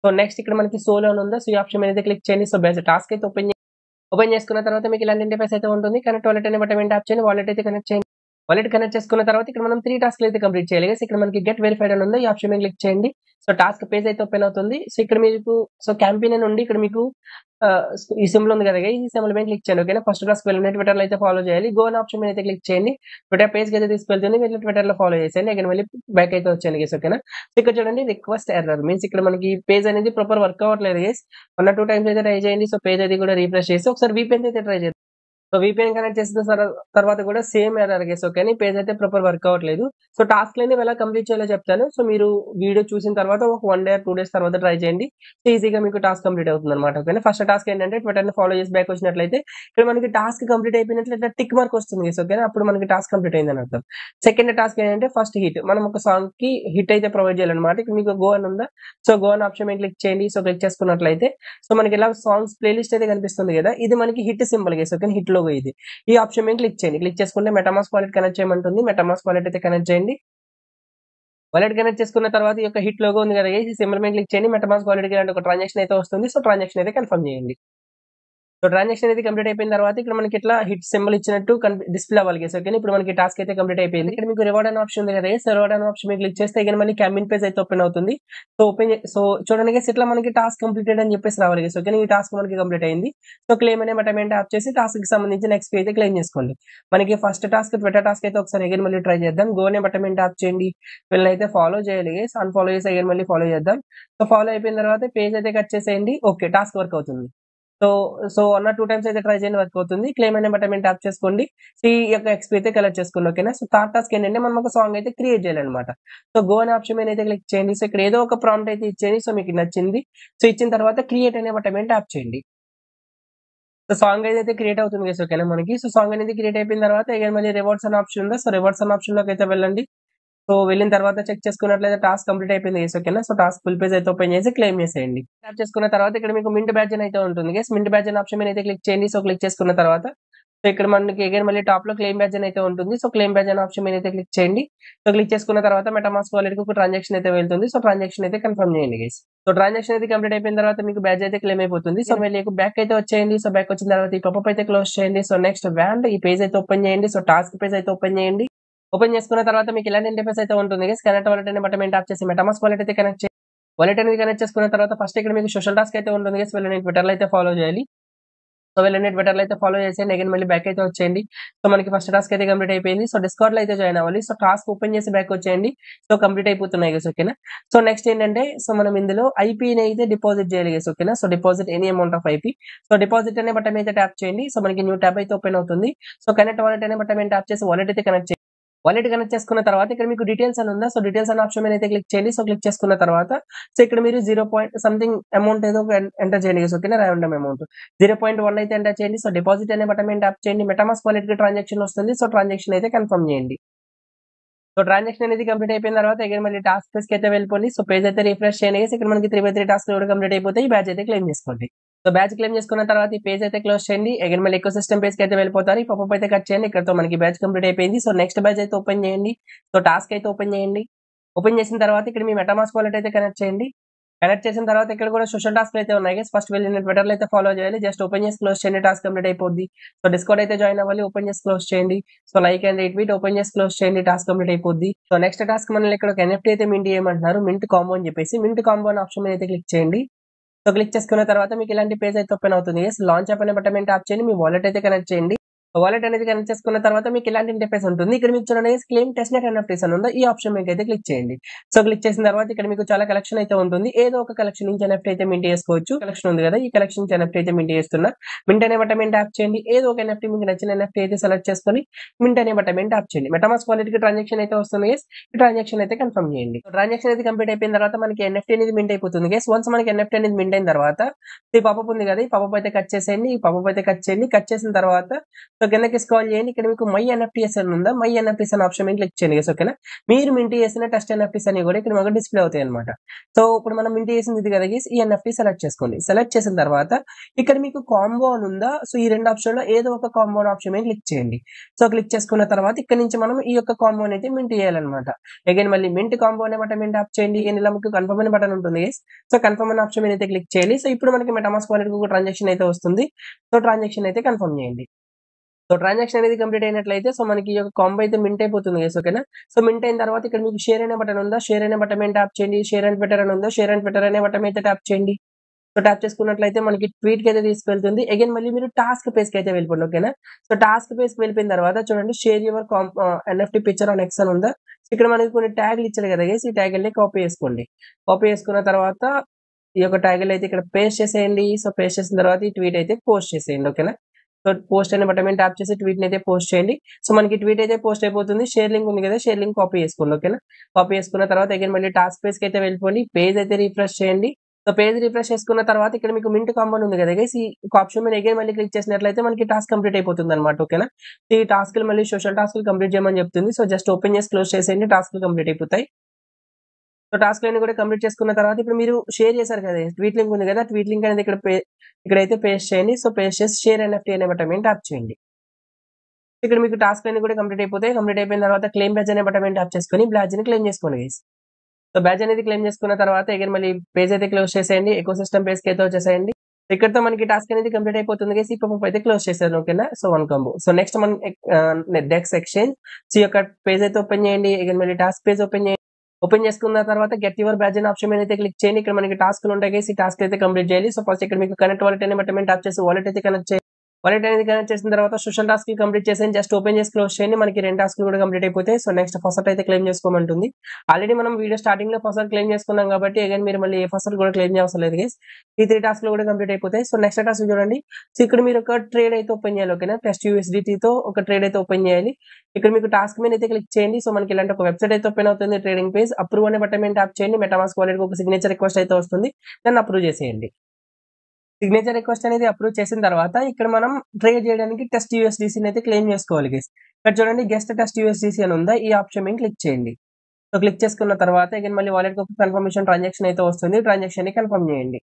So next ఇక్కడ మనకి solo అని ఉందా, సో ఈ ఆప్షన్ మీద అయితే క్లిక్ చేయండి. సో బేస్ టాస్క్ అయితే ఓపెన్ చేసుకున్న తర్వాత మీకు ఇలాంటి ఇంటర్ఫేస్ అయితే ఉంటుంది. కనెక్ట్ వాలెట్ అనే బటన్ ట్యాప్ చేయండి. వాలెట్ అయితే కనెక్ట్ చేయండి. వాలెట్ కనెక్ట్ చేసుకున్న తర్వాత ఇక్కడ మనం 3 టాస్క్‌లు అయితే కంప్లీట్ చేయాలి గైస్. ఇక్కడ మనకి గెట్ వెరిఫైడ్ అని ఉంది. ఈ ఆప్షన్ మీద క్లిక్ చేయండి. సో టాస్క్ పేజ్ అయితే ఓపెన్ అవుతుంది. సో ఇక్కడ మీకు క్యాంపెయిన్ అని ఉండి ఇక్కడ మీకు ఈ సింబల్ ఉంది కదా గైస్, ఈ సింబల్ మీద క్లిక్ చేయండి. ఓకేనా. ఫస్ట్ టాస్క్ వెళ్ళండి, ట్విట్టర్‌లో అయితే ఫాలో చేయాలి. గో అనే ఆప్షన్ మీద అయితే క్లిక్ చేయండి. ట్విట్టర్ పేజ్‌కి అయితే తీసుకెళ్తుంది. మీరు ట్విట్టర్‌లో ఫాలో చేసేయండి. అగైన్ మళ్ళీ బ్యాక్ అయితే వచ్చేయండి గైస్. ఓకేనా. సో ఇక్కడ చూడండి రిక్వెస్ట్ ఎర్రర్ మీన్స్ ఇక్కడ మనకి పేజ్ అనేది ప్రాపర్ వర్క్ అవ్వట్లేదు గైస్. 1 ఆర్ 2 టైమ్స్ అయితే ట్రై చేయండి. సో పేజ్ అది కూడా రిఫ్రెష్ చేసి ఒకసారి VPN అయితే ట్రై చేయండి. సో VPN కనెక్ట్ చేసిన తర్వాత కూడా సేమ్ ఎర్రర్ గైస్. ఓకేనా. పేజ్ అయితే ప్రాపర్ వర్క్ అవ్వట్లేదు. సో టాస్క్‌లన్నీ ఎలా కంప్లీట్ చేయాలో చెప్తాను. సో మీరు వీడియో చూసిన తర్వాత ఒక 1 డే ఆర్ 2 డేస్ తర్వాత ట్రై చేయండి. సో ఈజీగా మీకు టాస్క్ కంప్లీట్ అవుతుందన్నమాట. ఓకేనా. ఫస్ట్ టాస్క్ ఏంటంటే ట్విట్టర్‌ని ఫాలో చేసి బ్యాక్ వచ్చినట్లయితే ఇక్కడ మనకి టాస్క్ కంప్లీట్ అయిపోయినట్లయితే టిక్ మార్క్ వస్తుంది గైస్. ఓకేనా. అప్పుడు మనకి టాస్క్ కంప్లీట్ అయిందని అర్థం. సెకండ్ టాస్క్ ఏంటంటే ఫస్ట్ హిట్. మనం ఒక సాంగ్‌కి హిట్ అయితే ప్రొవైడ్ చేయాలన్నమాట. ఇక్కడ మీకు గో అని ఉందా, సో గో అనే ఆప్షన్ మీద క్లిక్ చేయండి. సో క్లిక్ చేసుకున్నట్లయితే సో మనకి ఇలా సాంగ్స్ ప్లేలిస్ట్ అయితే కనిపిస్తుంది కదా, ఇది మనకి హిట్ సింబల్ గైస్. ఓకేనా. హిట్ లోగో ఇది. ఈ ఆప్షన్ మీద క్లిక్ చేయండి. క్లిక్ చేసుకుంటే మెటామాస్క్ వాలెట్ కనెక్ట్ చేయమంటుంది. మెటామాస్క్ వాలెట్ అయితే కనెక్ట్ చేయండి. వాలెట్ కనెక్ట్ చేసుకున్న తర్వాత ఈ యొక్క హిట్ లోగో ఉంది కదా, ఈ సింబల్ మీద క్లిక్ చేయండి. మెటామాస్క్ వాలెట్‌కి ఇలాంటి ఒక ట్రాన్సాక్షన్ అయితే వస్తుంది. సో ట్రాన్సాక్షన్ అయితే కన్ఫర్మ్ చేయండి. సో ట్రాన్సాక్షన్ అనేది కంప్లీట్ అయిపోయిన తర్వాత ఇక్కడ మనకి ఇట్లా హిట్ సింబల్ ఇచ్చినట్టు డిస్ప్లే అవ్వాలి గైస్. ఓకేనా. ఇప్పుడు మనకి టాస్క్ అయితే కంప్లీట్ అయిపోయింది. ఇక్కడ మీకు రివార్డ్ అనే ఆప్షన్ ఉంది కదా, రివార్డ్ అనే ఆప్షన్ మీద క్లిక్ చేస్తే ఇక్కడ మళ్ళీ క్యాంపెయిన్ పేజ్ అయితే ఓపెన్ అవుతుంది. సో చూడండి గైస్, ఇట్లా మనకి టాస్క్ కంప్లీటెడ్ అని చెప్పేసి రావాలి గైస్. ఓకేనా. ఈ టాస్క్ మనకి కంప్లీట్ అయింది. సో క్లెయిమ్ అనే బటన్ ట్యాప్ చేసి టాస్క్ కి సంబంధించిన XP అయితే క్లెయిమ్ చేసుకోండి. మనకి ఫస్ట్ టాస్క్ ట్విట్టర్ టాస్క్ అయితే ఒకసారి అగైన్ మళ్ళీ ట్రై చేద్దాం. గో అనే బటన్ ట్యాప్ చేయండి. వీళ్ళనైతే ఫాలో చేయాలి గైస్. అన్ఫాలో చేసి అగైన్ మళ్ళీ ఫాలో చేద్దాం. సో ఫాలో అయిపోయిన తర్వాత పేజ్ అయితే కట్ చేసేయండి. ఓకే, టాస్క్ వర్క్ అవుతుంది. సో 1 ఆర్ 2 టైమ్స్ అయితే ట్రై చేయండి, వర్క్ అవుతుంది. క్లెయిమ్ అనే బటన్ మీద ట్యాప్ చేసుకోండి. సో ఈ యొక్క XP అయితే కలెక్ట్ చేసుకోండి. ఓకేనా. సో థర్డ్ టాస్క్ ఏంటంటే మనం ఒక సాంగ్ అయితే క్రియేట్ చేయాలన్నమాట. సో గో అనే ఆప్షన్ మీద అయితే క్లిక్ చేయండి. సో ఇక్కడ ఏదో ఒక ప్రాంప్ట్ అయితే ఇచ్చేయండి. సో మీకు నచ్చింది. సో ఇచ్చిన తర్వాత క్రియేట్ అనే బటన్ మీద ట్యాప్ చేయండి. సో సాంగ్ అయితే క్రియేట్ అవుతుంది గైస్. ఓకేనా మనకి. సో సాంగ్ అనేది క్రియేట్ అయిపోయిన తర్వాత అగైన్ మళ్ళీ రివార్డ్స్ అనే ఆప్షన్ ఉందా, సో రివార్డ్స్ అనే ఆప్షన్ లోకి అయితే వెళ్ళండి. సో వెళ్ళిన తర్వాత చెక్ చేసుకున్నట్లయితే టాస్క్ కంప్లీట్ అయిపోయింది గైస్. ఓకేనా. సో టాస్క్ ఫుల్ పేజ్ అయితే ఓపెన్ చేసి క్లెయిమ్ చేసేయండి. ట్యాప్ చేసుకున్న తర్వాత ఇక్కడ మీకు మింట్ బ్యాడ్జ్ అయితే ఉంటుంది గైస్. మింట్ బ్యాడ్జ్ అనే ఆప్షన్ మీద అయితే క్లిక్ చేయండి. సో క్లిక్ చేసుకున్న తర్వాత సో ఇక్కడ మనకి అగైన్ మళ్ళీ టాప్ లో క్లెయిమ్ బ్యాడ్జ్ అయితే ఉంటుంది. సో క్లెయిమ్ బ్యాడ్జ్ అనే ఆప్షన్ మీద అయితే క్లిక్ చేయండి. సో క్లిక్ చేసుకున్న తర్వాత మెటామాస్క్ వాలెట్ కి ఒక ట్రాన్సాక్షన్ అయితే వెళ్తుంది. సో ట్రాన్సాక్షన్ అయితే కన్ఫర్మ్ చేయండి గైస్. సో ట్రాన్సాక్షన్ అయితే కంప్లీట్ అయిపోయిన తర్వాత మీకు బ్యాడ్జ్ అయితే క్లెయిమ్ అయిపోతుంది. సో మళ్ళీ బ్యాక్ అయితే వచ్చేయండి. సో బ్యాక్ వచ్చిన తర్వాత ఈ పాపప్ అయితే క్లోజ్ చేయండి. సో నెక్స్ట్ వ్యాండ్ ఈ పేజ్ అయితే ఓపెన్ చేయండి. సో టాస్క్ పేజ్ అయితే ఓపెన్ చేయండి. ఓపెన్ చేసుకున్న తర్వాత మీకు ఇలాంటి ఇంటర్ఫేస్ అయితే ఉంటుంది గైస్. కనెక్ట్ వాలెట్ అనే బటన్ ట్యాప్ చేసి మెటామాస్క్ వాలెట్ అయితే కనెక్ట్ చేయండి. వాలెట్ అనేది కనెక్ట్ చేసుకున్న తర్వాత ఫస్ట్ ఇక్కడ మీకు సోషల్ టాస్క్ అయితే ఉంటుంది గైస్. వీళ్ళని ట్విట్టర్లో అయితే ఫాలో చేయాలి. సో వీళ్ళని ట్విట్టర్లో అయితే ఫాలో చేసేయండి. అగైన్ మళ్ళీ బ్యాక్ అయితే వచ్చేయండి. సో మనకి ఫస్ట్ టాస్క్ అయితే కంప్లీట్ అయిపోయింది. సో డిస్కార్డ్ లో అయితే జాయిన్ అవ్వాలి. సో టాస్క్ ఓపెన్ చేసి బ్యాక్ వచ్చేయండి. సో కంప్లీట్ అయిపోతున్నాయి గైస్. ఓకేనా. సో నెక్స్ట్ ఏంటంటే సో మనం ఇందులో ఐపీని అయితే డిపాజిట్ చేయాలి గైస్. ఓకేనా. So deposit any amount of IP. So deposit అనే బటన్ అయితే ట్యాప్ చేయండి. సో మనకి న్యూ ట్యాబ్ అయితే ఓపెన్ అవుతుంది. సో కనెక్ట్ వాలెట్ అనే బటన్ ట్యాప్ చేసి వాలెట్ అయితే కనెక్ట్ చేయండి. వాలెట్ కనెక్ట్ చేసుకున్న తర్వాత ఇక్కడ మీకు డీటెయిల్స్ అని ఉందా, సో డీటెయిల్స్ అనే ఆప్షన్ మీద అయితే క్లిక్ చేయండి. సో క్లిక్ చేసుకున్న తర్వాత సో ఇక్కడ మీరు 0. అమౌంట్ ఏదో ఎంటర్ చేయండి. ఓకేనా. ర్యాండమ్ అమౌంట్ 0.1 అయితే ఎంటర్ చేయండి. సో డిపాజిట్ అనే బటన్ మీద ట్యాప్ చేయండి. మెటామాస్క్ వాలెట్ కి ట్రాన్సాక్షన్ వస్తుంది. సో ట్రాన్సాక్షన్ అయితే కన్ఫర్మ్ చేయండి. సో ట్రాన్సాక్షన్ అనేది కంప్లీట్ అయిపోయిన తర్వాత అగైన్ మళ్ళీ టాస్క్ పేజ్ కి అయితే వెళ్ళిపోండి. సో పేజ్ అయితే రిఫ్రెష్ చేయండి. ఇక్కడ మనకి 3/3 టాస్క్ కూడా కంప్లీట్ అయిపోతాయి. బ్యాచ్ అయితే క్లెయిమ్ చేసుకోండి. సో బ్యాచ్ క్లెయిమ్ చేసుకున్న తర్వాత ఈ పేజ్ అయితే క్లోజ్ చేయండి. అగైన్ మళ్ళీ ఎకో సిస్టమ్ పేజ్ కి అయితే వెళ్ళిపోతారు. ఈ పాపప్ అయితే కట్ చేయండి. ఇక్కడతో మనకి బ్యాచ్ కంప్లీట్ అయిపోయింది. సో నెక్స్ట్ బ్యాచ్ అయితే ఓపెన్ చేయండి. సో టాస్క్ అయితే ఓపెన్ చేయండి. ఓపెన్ చేసిన తర్వాత ఇక్కడ మీ మెటామాస్క్ వాలెట్ అయితే కనెక్ట్ చేయండి. కనెక్ట్ చేసిన తర్వాత ఇక్కడ కూడా సోషల్ టాస్క్ అయితే ఉన్నాయి గైస్. ఫస్ట్ వెళ్ళి ట్విట్టర్లో అయితే ఫాలో చేయాలి. జస్ట్ ఓపెన్ చేసి క్లోజ్ చేయండి. టాస్క్ కంప్లీట్ అయిపోద్ది. సో డిస్కౌంట్ అయితే జాయిన్ అవ్వాలి. ఓపెన్ చేసి క్లోజ్ చేయండి. So like and retweet open చేసి క్లోజ్ చేయండి. టాస్క్ కంప్లీట్ అయిపోద్ది. సో నెక్స్ట్ టాస్క్ మనల్ని ఇక్కడ ఒక NFT అయితే మింట్ చేయమంటున్నారు. మింట్ కాంబో అని చెప్పేసి మింట్ కాంబో అనే ఆప్షన్ మీద అయితే క్లిక్ చేయండి. సో క్లిక్ చేసుకున్న తర్వాత మీకు ఇలాంటి పేజ్ అయితే ఓపెన్ అవుతుంది. లాంచ్ అప్ అనే బటన్ మీద ట్యాప్ చేయండి. మీ వాలెట్ అయితే కనెక్ట్ చేయండి. వాలెట్ అనేది కనెక్ట్ చేసుకున్న తర్వాత మీకు ఇలాంటి ఇంటర్ఫేస్ ఉంటుంది. ఇక్కడ మీకు చూడండి క్లెయిమ్ టెస్ట్‌నెట్ NFTs అని ఉందా, ఈ ఆప్షన్ మీద అయితే క్లిక్ చేయండి. సో క్లిక్ చేసిన తర్వాత ఇక్కడ మీకు చాలా కలెక్షన్ అయితే ఉంటుంది. ఏదో ఒక కలెక్షన్ నుంచి NFT అయితే మింట్ చేసుకోవచ్చు. కలెక్షన్ ఉంది కదా, ఈ కలెక్షన్ నుంచి NFT అయితే మింట్ చేస్తున్నా. మింట్ అనే బటన్ మీద ట్యాప్ చేయండి. ఏదో ఒక NFT మీకు నచ్చిన NFT అయితే సెలెక్ట్ చేసుకొని మింట్ అనే బటన్ మీద ట్యాప్ చేయండి. మెటామాస్క్ వాలెట్ కి ట్రాన్సాక్షన్ అయితే వస్తుంది గైస్. ఈ ట్రాన్సాక్షన్ అయితే కన్ఫర్మ్ చేయండి. ట్రాన్సాక్షన్ అయితే కంప్లీట్ అయిపోయిన తర్వాత మనకి NFT అనేది మింట్ అయిపోతుంది గైస్. వన్స్ మనకి NFT అనేది మింట్ అయిన తర్వాత ఈ పాపప్ ఉంది కదా, ఈ పాపప్ అయితే కట్ చేసేయండి. ఈ పాపప్ అయితే కట్ చేయండి. కట్ చేసిన తర్వాత సో కిందకి స్క్రాల్ చేయండి. ఇక్కడ మీకు మై ఎన్ఎఫ్టీఎస్ అని ఉందా, మై ఎన్ఎఫ్టీస్ అనే ఆప్షన్ మీద క్లిక్ చేయండి గైస్. ఓకేనా, మీరు మింట్ చేసిన టెస్ట్ ఎన్ఎఫ్టీస్ అన్ని కూడా ఇక్కడ మనకు డిస్ప్లే అవుతాయి అనమాట. సో ఇప్పుడు మనం మింట్ చేసింది ఇది కదా గైస్, ఈ ఎన్ఎఫ్టీ సెలెక్ట్ చేసుకోండి. సెలెక్ట్ చేసిన తర్వాత ఇక్కడ మీకు కాంబో అని ఉందా, సో ఈ రెండు ఆప్షన్ లో ఏదో ఒక కాంబో ఆప్షన్ మీద క్లిక్ చేయండి. సో క్లిక్ చేసుకున్న తర్వాత ఇక్కడ నుంచి మనం ఈ యొక్క కాంబో అయితే మింట్ చేయాలన్నమాట. అగైన్ మళ్ళీ మింట్ కాంబో అనే బటన్ మీద ట్యాప్ చేయండి. ఇలా మీకు కన్ఫర్మ్ అనే బటన్ ఉంటుంది గైస్. సో కన్ఫర్మ్ అనే ఆప్షన్ మీద అయితే క్లిక్ చేయాలి. సో ఇప్పుడు మనకి మెటామాస్క్ వాలెట్ కి ఒక ట్రాన్సాక్షన్ అయితే వస్తుంది. సో ట్రాన్సాక్షన్ అయితే కన్ఫర్మ్ చేయండి. సో ట్రాన్సాక్షన్ అనేది కంప్లీట్ అయినట్లయితే సో మనకి ఈ యొక్క కాంబో అయితే మింట్ అయిపోతుంది గైస్. ఓకేనా, సో మింట్ అయిన తర్వాత ఇక్కడ మీకు షేర్ అనే బటన్ ఉందా, షేర్ అనే బటన్ మీద ట్యాప్ చేయండి. షేర్ అండ్ ట్విట్టర్ అని ఉందా, షేర్ అండ్ ట్విట్టర్ అనే బటన్ అయితే ట్యాప్ చేయండి. సో ట్యాప్ చేసుకున్నట్లయితే మనకి ట్వీట్ కి అయితే తీసుకెళ్తుంది. అగైన్ మళ్ళీ మీరు టాస్క్ పేజ్ కి అయితే వెళ్ళిపోండి. ఓకేనా, సో టాస్క్ పేజ్ కి వెళ్ళిపోయిన తర్వాత చూడండి share your NFT picture on X అని ఉందా. ఇక్కడ మనకి కొన్ని ట్యాగ్లు ఇచ్చారు కదా గైస్, ఈ ట్యాగ్ వెళ్ళి కాపీ చేసుకోండి. కాపీ చేసుకున్న తర్వాత ఈ యొక్క ట్యాగ్ అయితే ఇక్కడ పేస్ట్ చేసేయండి. సో పేస్ట్ చేసిన తర్వాత ఈ ట్వీట్ అయితే పోస్ట్ చేసేయండి. ఓకేనా, సో పోస్ట్ అనే బటన్ మీద ట్యాప్ చేసి ట్వీట్ అయితే పోస్ట్ చేయండి. సో మనకి ట్వీట్ అయితే పోస్ట్ అయిపోతుంది. షేర్ లింక్ ఉంది కదా, షేర్ లింక్ కాపీ చేసుకోండి. ఓకేనా, కాపీ చేసుకున్న తర్వాత అగైన్ మళ్ళీ టాస్క్ పేజ్ కి అయితే వెళ్ళిపోండి. పేజ్ అయితే రిఫ్రెష్ చేయండి. సో పేజ్ రిఫ్రెష్ చేసుకున్న తర్వాత ఇక్కడ మీకు మింట్ కాంబో ఉంది కదా గైస్, ఈ ఆప్షన్ మీద అగైన్ మళ్ళీ క్లిక్ చేసినట్లయితే మనకి టాస్క్ కంప్లీట్ అయిపోతుంది అనమాట. ఓకేనా, ఈ టాస్క్ మళ్ళీ సోషల్ టాస్క్ కంప్లీట్ చేయమని చెప్తుంది. సో జస్ట్ ఓపెన్ చేసి క్లోజ్ చేసేయండి, టాస్క్ కంప్లీట్ అయిపోతాయి. సో టాస్క్ అన్ని కూడా కంప్లీట్ చేసుకున్న తర్వాత ఇప్పుడు మీరు షేర్ చేశారు కదా, ట్వీట్ లింక్ ఉంది కదా, ట్వీట్ లింక్ అనేది ఇక్కడైతే పేస్ట్ చేయండి. సో పేస్ట్ చేసి షేర్ ఎన్ఎఫ్టీ అనే బటన్ మీద ట్యాప్ చేయండి. ఇక్కడ మీకు టాస్క్ అన్ని కూడా కంప్లీట్ అయిపోతాయి. కంప్లీట్ అయిపోయిన తర్వాత క్లెయిమ్ బ్యాడ్జ్ అనే బటన్ మీద ట్యాప్ చేసుకొని బ్యాడ్జ్ ని క్లెయిమ్ చేసుకోండి గైస్. సో బ్యాడ్జ్ అనేది క్లెయిమ్ చేసుకున్న తర్వాత అగైన్ మళ్ళీ పేజ్ అయితే క్లోజ్ చేసేయండి. ఎకోసిస్టమ్ పేజ్ కి అయితే వచ్చేసేయండి. ఇక్కడతో మనకి టాస్క్ అనేది కంప్లీట్ అయిపోతుంది గైస్. ఈ పాపప్ అయితే క్లోజ్ చేశాను. ఓకేనా, so one combo. So next మనం డెక్స్ ఎక్స్చేంజ్ సో ఈ యొక్క పేజ్ అయితే ఓపెన్ చేయండి. అగైన్ మళ్ళీ టాస్క్ పేజ్ ఓపెన్ చేయండి. ఓపెన్ చేసుకున్న తర్వాత గెట్ యువర్ బ్యాడ్జ్ అనే ఆప్షన్ మీద అయితే క్లిక్ చేయండి. ఇక్కడ మనకి టాస్క్లు ఉంటాయి గైస్, ఈ టాస్క్ అయితే కంప్లీట్ చేయాలి. సో ఫస్ట్ ఇక్కడ మీకు కనెక్ట్ వాలెట్ అనే బటన్ మీద ట్యాప్ చేసి వాలెట్ అయితే కనెక్ట్ చేయండి. వాలెట్ అనేది కనెక్ట్ చేసిన తర్వాత సోషల్ టాస్క్ కంప్లీట్ చేసేయండి. జస్ట్ ఓపెన్ చేసి క్లోజ్ చేయండి. మనకి రెండు టాస్క్లు కూడా కంప్లీట్ అయిపోతాయి. సో నెక్స్ట్ ఫస్ట్ అయితే క్లెయిమ్ చేసుకోమంటుంది. ఆల్రెడీ మనం వీడియో స్టార్టింగ్ లో ఫస్ట్ క్లెయిమ్ చేసుకున్నాం కాబట్టి అగైన్ మీరు మళ్ళీ ఏ ఫస్ట్ కూడా క్లెయిమ్ చేయాల్సిన లేదు గైస్. ఈ 3 టాస్క్లు కూడా కంప్లీట్ అయిపోతాయి. సో నెక్స్ట్ టాస్క్ చూడండి. సో ఇక్కడ మీరు ఒక ట్రేడ్ అయితే ఓపెన్ చేయాలి. ఓకేనా, టెస్ట్ యూఎస్డిటీ తో ఒక ట్రేడ్ అయితే ఓపెన్ చేయాలి. ఇక్కడ మీకు టాస్క్ మీద అయితే క్లిక్ చేయండి. సో మనకి ఇలాంటి ఒక వెబ్సైట్ అయితే ఓపెన్ అవుతుంది. ట్రేడింగ్ పేజ్ అప్రూవ్ అనే బటన్ మీద ట్యాప్ చేయండి. మెటామాస్క్ వాలెట్ కి ఒక సిగ్నేచర్ రిక్వెస్ట్ అయితే వస్తుంది, దాన్ని అప్రూవ్ చేసేయండి. సిగ్నేచర్ రిక్వెస్ట్ అనేది అప్రూవ్ చేసిన తర్వాత ఇక్కడ మనం ట్రేడ్ చేయడానికి టెస్ట్ యూఎస్డిసి అయితే క్లెయిమ్ చేసుకోవాలి గైస్. ఇక్కడ చూడండి గెస్ట్ టెస్ట్ యూఎస్డిసి అని ఉందా, ఈ ఆప్షన్ మీద క్లిక్ చేయండి. సో క్లిక్ చేసుకున్న తర్వాత అగైన్ మళ్ళీ వాలెట్ కి ఒక కన్ఫర్మేషన్ ట్రాన్సాక్షన్ అయితే వస్తుంది. ట్రాన్సాక్షన్ ని కన్ఫర్మ్ చేయండి.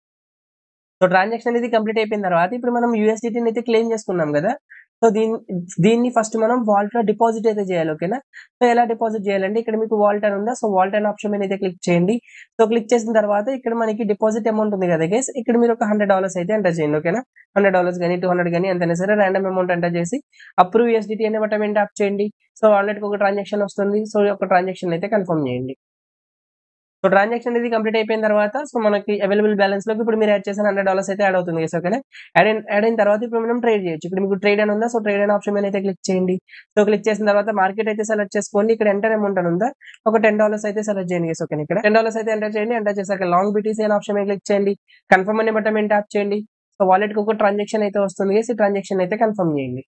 సో ట్రాన్సాక్షన్ అనేది కంప్లీట్ అయిపోయిన తర్వాత ఇప్పుడు మనం యూఎస్డిటీని అయితే క్లెయిమ్ చేసుకున్నాం కదా. సో దీన్ని ఫస్ట్ మనం వాల్ట్ లో డిపాజిట్ అయితే చేయాలి. ఓకేనా, సో ఎలా డిపాజిట్ చేయాలంటే ఇక్కడ మీకు వాల్ట్ అని ఉందా, సో వాల్ట్ అనే ఆప్షన్ మీద అయితే క్లిక్ చేయండి. సో క్లిక్ చేసిన తర్వాత ఇక్కడ మనకి డిపాజిట్ అమౌంట్ ఉంది కదా గైస్, ఇక్కడ మీరు ఒక $100 అయితే ఎంటర్ చేయండి. ఓకేనా, $100 కానీ 200 కానీ ఎంతైనా సరే ర్యాండమ్ అమౌంట్ ఎంటర్ చేసి అప్రూవ్ యూఎస్డిటీ అనే బటన్ మీద ట్యాప్ చేయండి. సో వాలెట్ కి ఒక ట్రాన్సాక్షన్ వస్తుంది. సో ఒక ట్రాన్సాక్షన్ అయితే కన్ఫర్మ్ చేయండి. సో ట్రాన్సాక్షన్ అనేది కంప్లీట్ అయిపోయిన తర్వాత సో మనకి అవైలబుల్ బ్యాలెన్స్ లోకి ఇప్పుడు మీరు యాడ్ చేసిన $100 అయితే యాడ్ అవుతుంది గైస్. ఓకేనా, యాడ్ అయిన తర్వాత ఇప్పుడు మనం ట్రేడ్ చేయొచ్చు. ఇక్కడ మీకు ట్రేడ్ అని ఉందా, సో ట్రేడ్ అనే ఆప్షన్ మీద అయితే క్లిక్ చేయండి. సో క్లిక్ చేసిన తర్వాత మార్కెట్ అయితే సెలెక్ట్ చేసుకోండి. ఇక్కడ ఎంటర్ అమౌంట్ అని ఉందా, ఒక $10 అయితే సెలెక్ట్ చేయండి గైస్. ఓకే, ఇక్కడ $10 అయితే ఎంటర్ చేయండి. ఎంటర్ చేశాక లాంగ్ బీటీసీ అనే ఆప్షన్ మీద క్లిక్ చేయండి. కన్ఫర్మ్ అనే బటన్ మీద ట్యాప్ చేయండి. సో వాలెట్ కి ఒక ట్రాన్సాక్షన్ అయితే వస్తుంది గైస్, ఈ ట్రాన్సాక్షన్ అయితే కన్ఫర్మ్ చేయండి.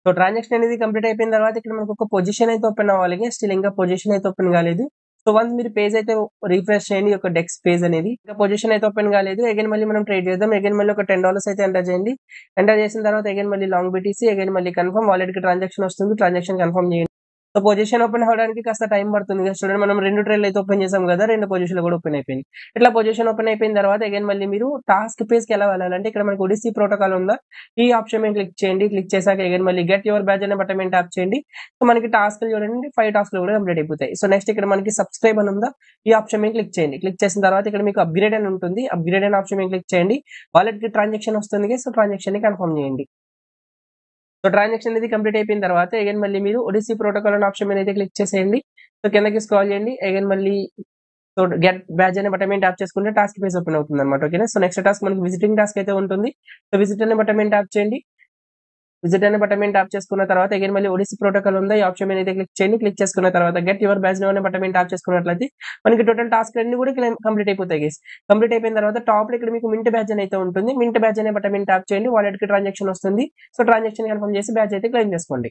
సో ట్రాన్సాక్షన్ అనేది కంప్లీట్ అయిపోయిన తర్వాత ఇక్కడ మనకు ఒక పొజిషన్ అయితే ఓపెన్ అవ్వాలి. స్టిల్ ఇంకా పొజిషన్ అయితే ఓపెన్ కాలేదు. సో వన్స్ మీరు పేజ్ అయితే రిఫ్రెష్ చేయండి, ఒక డెక్స్ పేజ్ అనేది ఇంకా పొజిషన్ అయితే ఓపెన్ కాలేదు. అగైన్ మళ్ళీ మనం ట్రేడ్ చేద్దాం. అగైన్ మళ్ళీ ఒక $10 అయితే ఎంటర్ చేయండి. ఎంటర్ చేసిన తర్వాత అగైన్ మళ్ళీ లాంగ్ బీటీసీ అగైన్ మళ్ళీ కన్ఫర్మ్ వాలెట్ కి ట్రాన్సాక్షన్ వస్తుంది. ట్రాన్సాక్షన్ కన్ఫర్మ్ చేయండి. సో పొజిషన్ ఓపెన్ అవ్వడానికి కాస్త టైం పడుతుంది. చూడండి మనం 2 ట్రేడ్లు అయితే ఓపెన్ చేసాం కదా, 2 పొజిషన్లు కూడా ఓపెన్ అయిపోయింది. ఇట్లా పొజిషన్ ఓపెన్ అయిపోయిన తర్వాత అగైన్ మళ్ళీ మీరు టాస్క్ పేజ్ కి ఎలా వెళ్ళాలంటే ఇక్కడ మనకు ఒడిసీ ప్రోటోకాల్ ఉందా, ఈ ఆప్షన్ మీద క్లిక్ చేయండి. క్లిక్ చేశాక అగైన్ మళ్ళీ గెట్ యువర్ బ్యాడ్జ్ అనే బటన్ మీద ట్యాప్ చేయండి. సో మనకి టాస్క్ చూడండి 5 టాస్క్లు కూడా కంప్లీట్ అయిపోతాయి. సో నెక్స్ట్ ఇక్కడ మనకి సబ్స్క్రైబ్ అని ఉందా, ఈ ఆప్షన్ మీద క్లిక్ చేయండి. క్లిక్ చేసిన తర్వాత ఇక్కడ మీకు అప్గ్రేడ్ అని ఉంటుంది, అప్గ్రేడ్ అనే ఆప్షన్ మీద క్లిక్ చేయండి. వాలెట్ కి ట్రాన్సాక్షన్ వస్తుంది. సో ట్రాన్సాక్షన్ ని కన్ఫర్మ్ చేయండి. సో ట్రాన్సాక్షన్ అనేది కంప్లీట్ అయిపోయిన తర్వాత అగైన్ మళ్ళీ మీరు ఒడిసీ ప్రోటోకాల్ అనే ఆప్షన్ మీద అయితే క్లిక్ చేసేయండి. సో కిందకి స్క్రాల్ చేయండి. అగైన్ మళ్ళీ సో గెట్ బ్యాడ్జ్ అనే బటన్ మీద ట్యాప్ చేసుకుంటే టాస్క్ పేజ్ ఓపెన్ అవుతుంది అనమాట. ఓకేనా, సో నెక్స్ట్ టాస్క్ మనకి విజిటింగ్ టాస్క్ అయితే ఉంటుంది. సో విజిట్ అనే బటన్ మీద ట్యాప్ చేయండి. విజిట్ అనే బటన్ మీద ట్యాప్ చేసుకున్న తర్వాత అగైన్ మళ్ళీ ఒడిసీ ప్రోటోకాల్ ఉందా, ఈ ఆప్షన్ మీద అయితే క్లిక్ చేయండి. క్లిక్ చేసుకున్న తర్వాత గెట్ యువర్ బ్యాడ్జ్ అనే బటన్ మీద ట్యాప్ చేసుకున్నట్లయితే మనకి టోటల్ టాస్క్ అన్ని కూడా కంప్లీట్ అయిపోతాయి గైస్. కంప్లీట్ అయిపోయిన తర్వాత టాప్ లో ఇక్కడ మీకు మింట్ బ్యాడ్జ్ అయితే ఉంటుంది. మింట్ బ్యాడ్జ్ అనే బటన్ మీద ట్యాప్ చేయండి. వాలెట్ కి ట్రాన్సాక్షన్ వస్తుంది. సో ట్రాన్సాక్షన్ కన్ఫర్మ్ చేసి బ్యాడ్జ్ అయితే క్లెయిమ్ చేసుకోండి.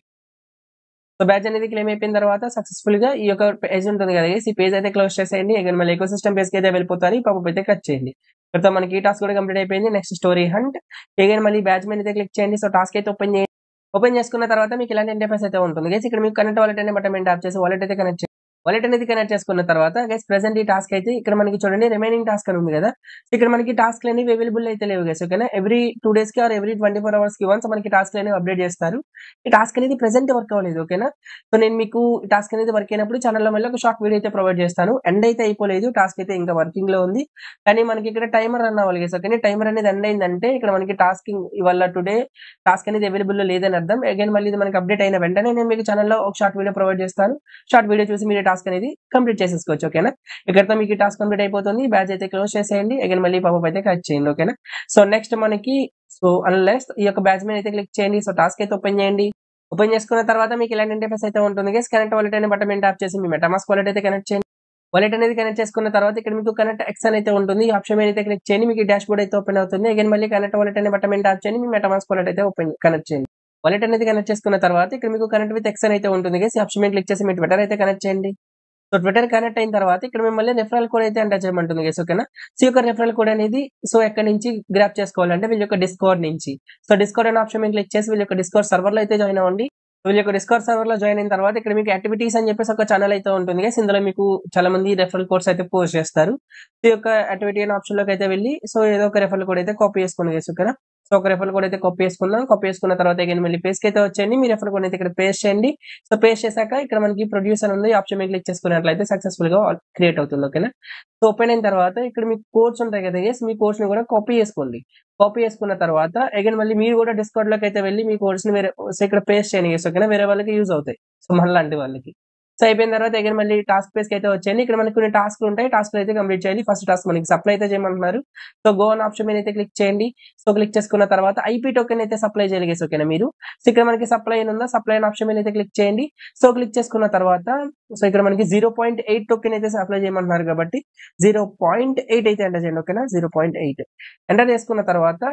సో బ్యాచ్ అనేది క్లెయిమ్ అయిపోయిన తర్వాత సక్సెస్ఫుల్ గా ఈ యొక్క పేజ్ ఉంటుంది కదా ఈ పేజ్ అయితే క్లోజ్ చేసేయండి. అగైన్ మళ్ళీ ఎకో సిస్టమ్ పేజ్ కి అయితే వెళ్ళిపోతారు. ఈ పాపప్ అయితే కట్ చేయండి. తర్వాత మనకి ఈ టాస్క్ కూడా కంప్లీట్ అయిపోయింది. Next story hunt. అగైన్ మళ్ళీ బ్యాచ్ మీద అయితే క్లిక్ చేయండి. సో టాస్క్ అయితే ఓపెన్ చేయండి. ఓపెన్ చేసుకున్న తర్వాత మీకు ఇలాంటి ఇంటర్ఫేస్ అయితే ఉంటుంది గైస్. ఇక్కడ మీకు కనెక్ట్ వాలెట్ అనే బటన్ ట్యాప్ చేసి వాలెట్ అయితే కనెక్ట్ చేయండి. వాలెట్ అనేది కనెక్ట్ చేసుకున్న తర్వాత గైస్ ప్రెసెంట్ ఈ టాస్క్ అయితే ఇక్కడ మనకి చూడండి రిమైనింగ్ టాస్క్ అని ఉంది కదా. ఇక్కడ మనకి టాస్క్ అనేవి అవైలబుల్ అయితే లేవు గైస్. ఓకేనా, ఎవ్రీ 2 days కి ఆర్ ఎవ్రీ 24 hours కి వన్స్ మనకి టాస్క్ అనేవి అప్డేట్ చేస్తారు. ఈ టాస్క్ అనేది ప్రెసెంట్ వర్క్ అవ్వలేదు. ఓకేనా, సో నేను మీకు ఈ టాస్క్ అనేది వర్క్ అయినప్పుడు ఛానల్లో మళ్ళీ ఒక షార్ట్ వీడియో అయితే ప్రొవైడ్ చేస్తాను. ఎండ్ అయితే అయిపోలేదు, టాస్క్ అయితే ఇంకా వర్కింగ్ లో ఉంది. కానీ మనకి ఇక్కడ టైమర్ రన్ అవ్వాలి గైస్. ఓకే, టైమర్ అనేది ఎండ్ అయిందంటే ఇక్కడ మనకి టాస్కింగ్ ఇవాళ టుడే టాస్క్ అనేది అవైలబుల్ లో లేదని అర్థం. అగైన్ మళ్ళీ ఇది మనకి అప్డేట్ అయిన వెంటనే నేను మీకు ఛానల్లో ఒక షార్ట్ వీడియో ప్రొవైడ్ చేస్తాను. షార్ట్ వీడియో చూసి మీరు టాస్క్ అనేది కంప్లీట్ చేసేసుకోవచ్చు. ఓకేనా, ఇక్కడతో మీకు టాస్క్ కంప్లీట్ అయిపోతుంది. బ్యాచ్ అయితే క్లోజ్ చేసేయండి. అగైన్ మళ్ళీ పాపప్ అయితే కట్ చేయండి. ఓకేనా, సో నెక్స్ట్ మనకి అన్లెస్ ఈ యొక్క బ్యాచ్ మీద అయితే క్లిక్ చేయండి. సో టాస్క్ అయితే ఓపెన్ చేయండి. ఓపెన్ చేసుకున్న తర్వాత మీకు ఇలాంటి ఇంటర్ఫేస్ అయితే ఉంటుంది. కనెక్ట్ వాలెట్ అనే బటన్ ట్యాప్ చేసి మీ మెటామాస్క్ వాలెట్ అయితే కనెక్ట్ చేయండి. వాలెట్ అనేది కనెక్ట్ చేసుకున్న తర్వాత ఇక్కడ మీకు కనెక్ట్ ఎక్స్ అని అయితే ఉంటుంది. ఈ ఆప్షన్ మీద అయితే క్లిక్ చేయండి. మీకు డాష్ బోర్డ్ అయితే ఓపెన్ అవుతుంది. అగైన్ మళ్ళీ కనెక్ట్ వాలెట్ అనే బటన్ ట్యాప్ చేయండి. మీ మెటామాస్క్ వాలెట్ అయితే కనెక్ట్ చేయండి. వాలెట్ అనేది కనెక్ట్ చేసుకున్న తర్వాత ఇక్కడ మీకు కనెక్ట్ విత్ ఎక్స్ అని అయితే ఉంటుంది. ఈ ఆప్షన్ మీద క్లిక్ చేసి మీ ట్విట్టర్ అయితే కనెక్ట్ చేయండి. సో ట్విట్టర్ కనెక్ట్ అయిన తర్వాత ఇక్కడ మిమ్మల్ని రెఫరల్ కోడ్ అయితే ఎంటర్ చేయమంటుంది గైస్. ఓకేనా, సో యొక్క రెఫరల్ కోడ్ అనేది సో ఎక్కడి నుంచి గ్రాప్ చేసుకోవాలంటే వీళ్ళ యొక్క డిస్కౌర్డ్ నుంచి. సో డిస్కౌర్డ్ అనే ఆప్షన్ మీద క్లిక్ చేసి వీళ్ళ యొక్క డిస్కౌర్డ్ సర్వర్ లో అయితే జాయిన్ అవ్వండి. వీళ్ళ యొక్క డిస్కౌర్డ్ సర్వర్ లో జాయిన్ అయిన తర్వాత ఇక్కడ మీకు యాక్టివిటీస్ అని చెప్పేసి ఒక ఛానల్ అయితే ఉంటుంది గైస్. ఇందులో మీకు చాలా మంది రెఫరల్ కోడ్స్ అయితే పోస్ట్ చేస్తారు. ఈ యొక్క యాక్టివిటీ అనే ఆప్షన్ లోకి అయితే వెళ్ళి సో ఏదో ఒక రెఫరల్ కోడ్ అయితే కాపీ చేసుకోండి గైస్. ఓకేనా, సో ఒక రెఫరల్ కోడ్ అయితే కాపీ చేసుకున్నాం. కాపీ చేసుకున్న తర్వాత అగైన్ మళ్ళీ పేజ్ కి అయితే వచ్చేయండి. మీ రెఫరల్ కోడ్ అయితే ఇక్కడ పేస్ట్ చేయండి. సో పేస్ట్ చేశాక ఇక్కడ మనకి ప్రొడ్యూస్ అని ఉంది. ఆప్షన్ మీద క్లిక్ చేసుకున్నట్లయితే సక్సెస్ఫుల్ గా క్రియేట్ అవుతుంది. ఓకేనా, సో ఓపెన్ అయిన తర్వాత ఇక్కడ మీకు కోడ్స్ ఉంటాయి కదా గైస్, మీ కోడ్స్ ని కూడా కాపీ చేసుకోండి. కాపీ చేసుకున్న తర్వాత అగైన్ మళ్ళీ మీరు కూడా డిస్కౌంట్ లోకి అయితే వెళ్ళి మీ కోడ్స్ ని వేరే ఇక్కడ పేస్ట్ చేయండి గైస్. ఓకేనా, వేరే వాళ్ళకి యూజ్ అవుతాయి. సో మనలాంటి వాళ్ళకి. సో అయిపోయిన తర్వాత అగైన్ మళ్ళీ టాస్క్ పేజ్ కి అయితే వచ్చేయండి. ఇక్కడ మనకి కొన్ని టాస్క్లు ఉంటాయి. టాస్క్లు అయితే కంప్లీట్ చేయాలి. ఫస్ట్ టాస్క్ మనకి సప్లై అయితే చేయమంటున్నారు. సో గో అన్ ఆప్షన్ మీద అయితే క్లిక్ చేయండి. సో క్లిక్ చేసుకున్న తర్వాత ఐపీ టోకెన్ అయితే సప్లై చేయాలి గైస్. ఓకేనా, మీరు సో ఇక్కడ మనకి సప్లై అని ఉందా, సప్లై అనే ఆప్షన్ మీద అయితే క్లిక్ చేయండి. సో క్లిక్ చేసుకున్న తర్వాత సో ఇక్కడ మనకి 0.8 టోకెన్ అయితే సప్లై చేయమంటున్నారు కాబట్టి 0.8 అయితే ఎంటర్ చేయండి. ఓకేనా, 0.8 ఎంటర్ చేసుకున్న తర్వాత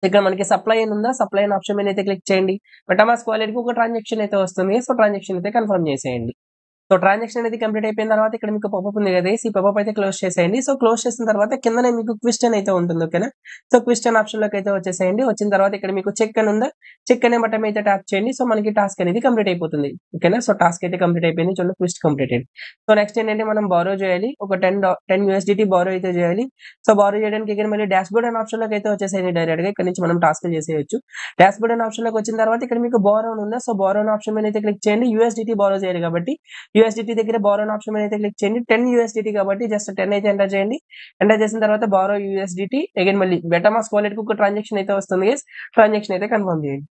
ఇక్కడ మనకి సప్లై అని ఉందా, సప్లై అనే ఆప్షన్ మీద అయితే క్లిక్ చేయండి. మెటామాస్క్ వాలెట్ కి ఒక ట్రాన్సాక్షన్ అయితే వస్తుంది. సో ట్రాన్సాక్షన్ అయితే కన్ఫర్మ్ చేసేయండి. సో ట్రాన్సాక్షన్ అనేది కంప్లీట్ అయిపోయిన తర్వాత ఇక్కడ మీకు పాపప్ ఉంది కదా, ఈ పాపప్ అయితే క్లోజ్ చేసేయండి. సో క్లోజ్ చేసిన తర్వాత కిందనే మీకు క్వశ్చన్ అయితే ఉంటుంది. ఓకేనా, సో క్వశ్చన్ ఆప్షన్ లోకి అయితే వచ్చేసేయండి. వచ్చిన తర్వాత ఇక్కడ మీకు చెక్ అని ఉందా, చెక్ అనే బటన్ అయితే ట్యాప్ చేయండి. సో మనకి టాస్క్ అనేది కంప్లీట్ అయిపోతుంది. ఓకేనా, సో టాస్క్ అయితే కంప్లీట్ అయిపోయింది. చూడండి, క్విస్ట్ కంప్లీటెడ్. సో నెక్స్ట్ ఏంటంటే మనం బారో చేయాలి. ఒక 10 USDT బారో అయితే చేయాలి. సో బారో చేయడానికి ఇక్కడ మళ్ళీ డాష్ బోర్డ్ అనే ఆప్షన్ లోకి అయితే వచ్చేసేయండి. డైరెక్ట్ గా ఇక్కడ నుంచి మనం టాస్క్ చేసేయచ్చు. డాష్ బోర్డ్ అనే ఆప్షన్ లోకి వచ్చిన తర్వాత ఇక్కడ మీకు బారో ఉందా, సో బారో అనే ఆప్షన్ మీద అయితే క్లిక్ చేయండి. USDT బారో చేయాలి కాబట్టి USDT దగ్గర బారో ఆప్షన్ మీద అయితే క్లిక్ చేయండి. 10 USDT కాబట్టి జస్ట్ 10 అయితే ఎంటర్ చేయండి. ఎంటర్ చేసిన తర్వాత బారో USDT అగైన్ మళ్ళీ మెటామాస్క్ వాలెట్ కు ఒక ట్రాన్సాక్షన్ అయితే వస్తుంది. ట్రాన్సాక్షన్ అయితే కన్ఫర్మ్ చేయండి.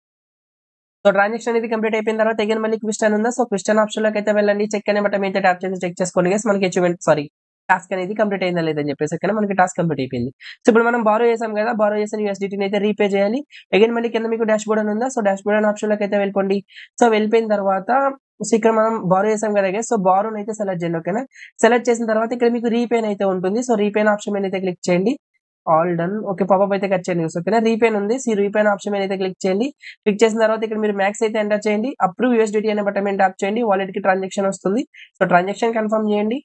సో ట్రాన్సాక్షన్ అనేది కంప్లీట్ అయిపోయిన తర్వాత అగైన్ మళ్ళీ క్వశ్చన్ ఉందా, సో క్వశ్చన్ ఆప్షన్ లోకి అయితే వెళ్ళండి. చెక్ అనే బటన్ మీద ట్యాప్ చేసి చెక్ చేసుకోండి గైస్. మనకి అచీవ్మెంట్ టాస్క్ అనేది కంప్లీట్ అయిందా లేదని చెప్పేసి ఓకేనా, మనకి టాస్క్ కంప్లీట్ అయిపోయింది. సో ఇప్పుడు మనం బారో చేసాం కదా, బారో చేసిన USDT అయితే రీపే చేయాలి. అగైన్ మళ్ళీ కింద మీకు డాష్ బోర్డ్ అని ఉందా, సో డాష్ బోర్డ్ అనే ఆప్షన్ లోకి అయితే వెళ్ళిపోండి. సో వెళ్ళిపోయిన తర్వాత సో ఇక్కడ మనం బారో చేసాం కదా గైస్, సో బారోని అయితే సెలెక్ట్ చేయండి. ఓకేనా, సెలెక్ట్ చేసిన తర్వాత ఇక్కడ మీకు రీపేన్ అయితే ఉంటుంది. సో రీపేన్ ఆప్షన్ మీద అయితే క్లిక్ చేయండి. All done. ఓకే, పాపప్ అయితే కట్ చేయండి. ఓకేనా, రీపేన్ ఉంది. సో రీపేన్ ఆప్షన్ మీద అయితే క్లిక్ చేయండి. క్లిక్ చేసిన తర్వాత ఇక్కడ మీరు మ్యాక్స్ అయితే ఎంటర్ చేయండి. అప్రూవ్ USDT అనే బటన్ మీద ట్యాప్ చేయండి. వాలెట్ కి ట్రాన్సాక్షన్ వస్తుంది. సో ట్రాన్సాక్షన్ కన్ఫర్మ్ చేయండి.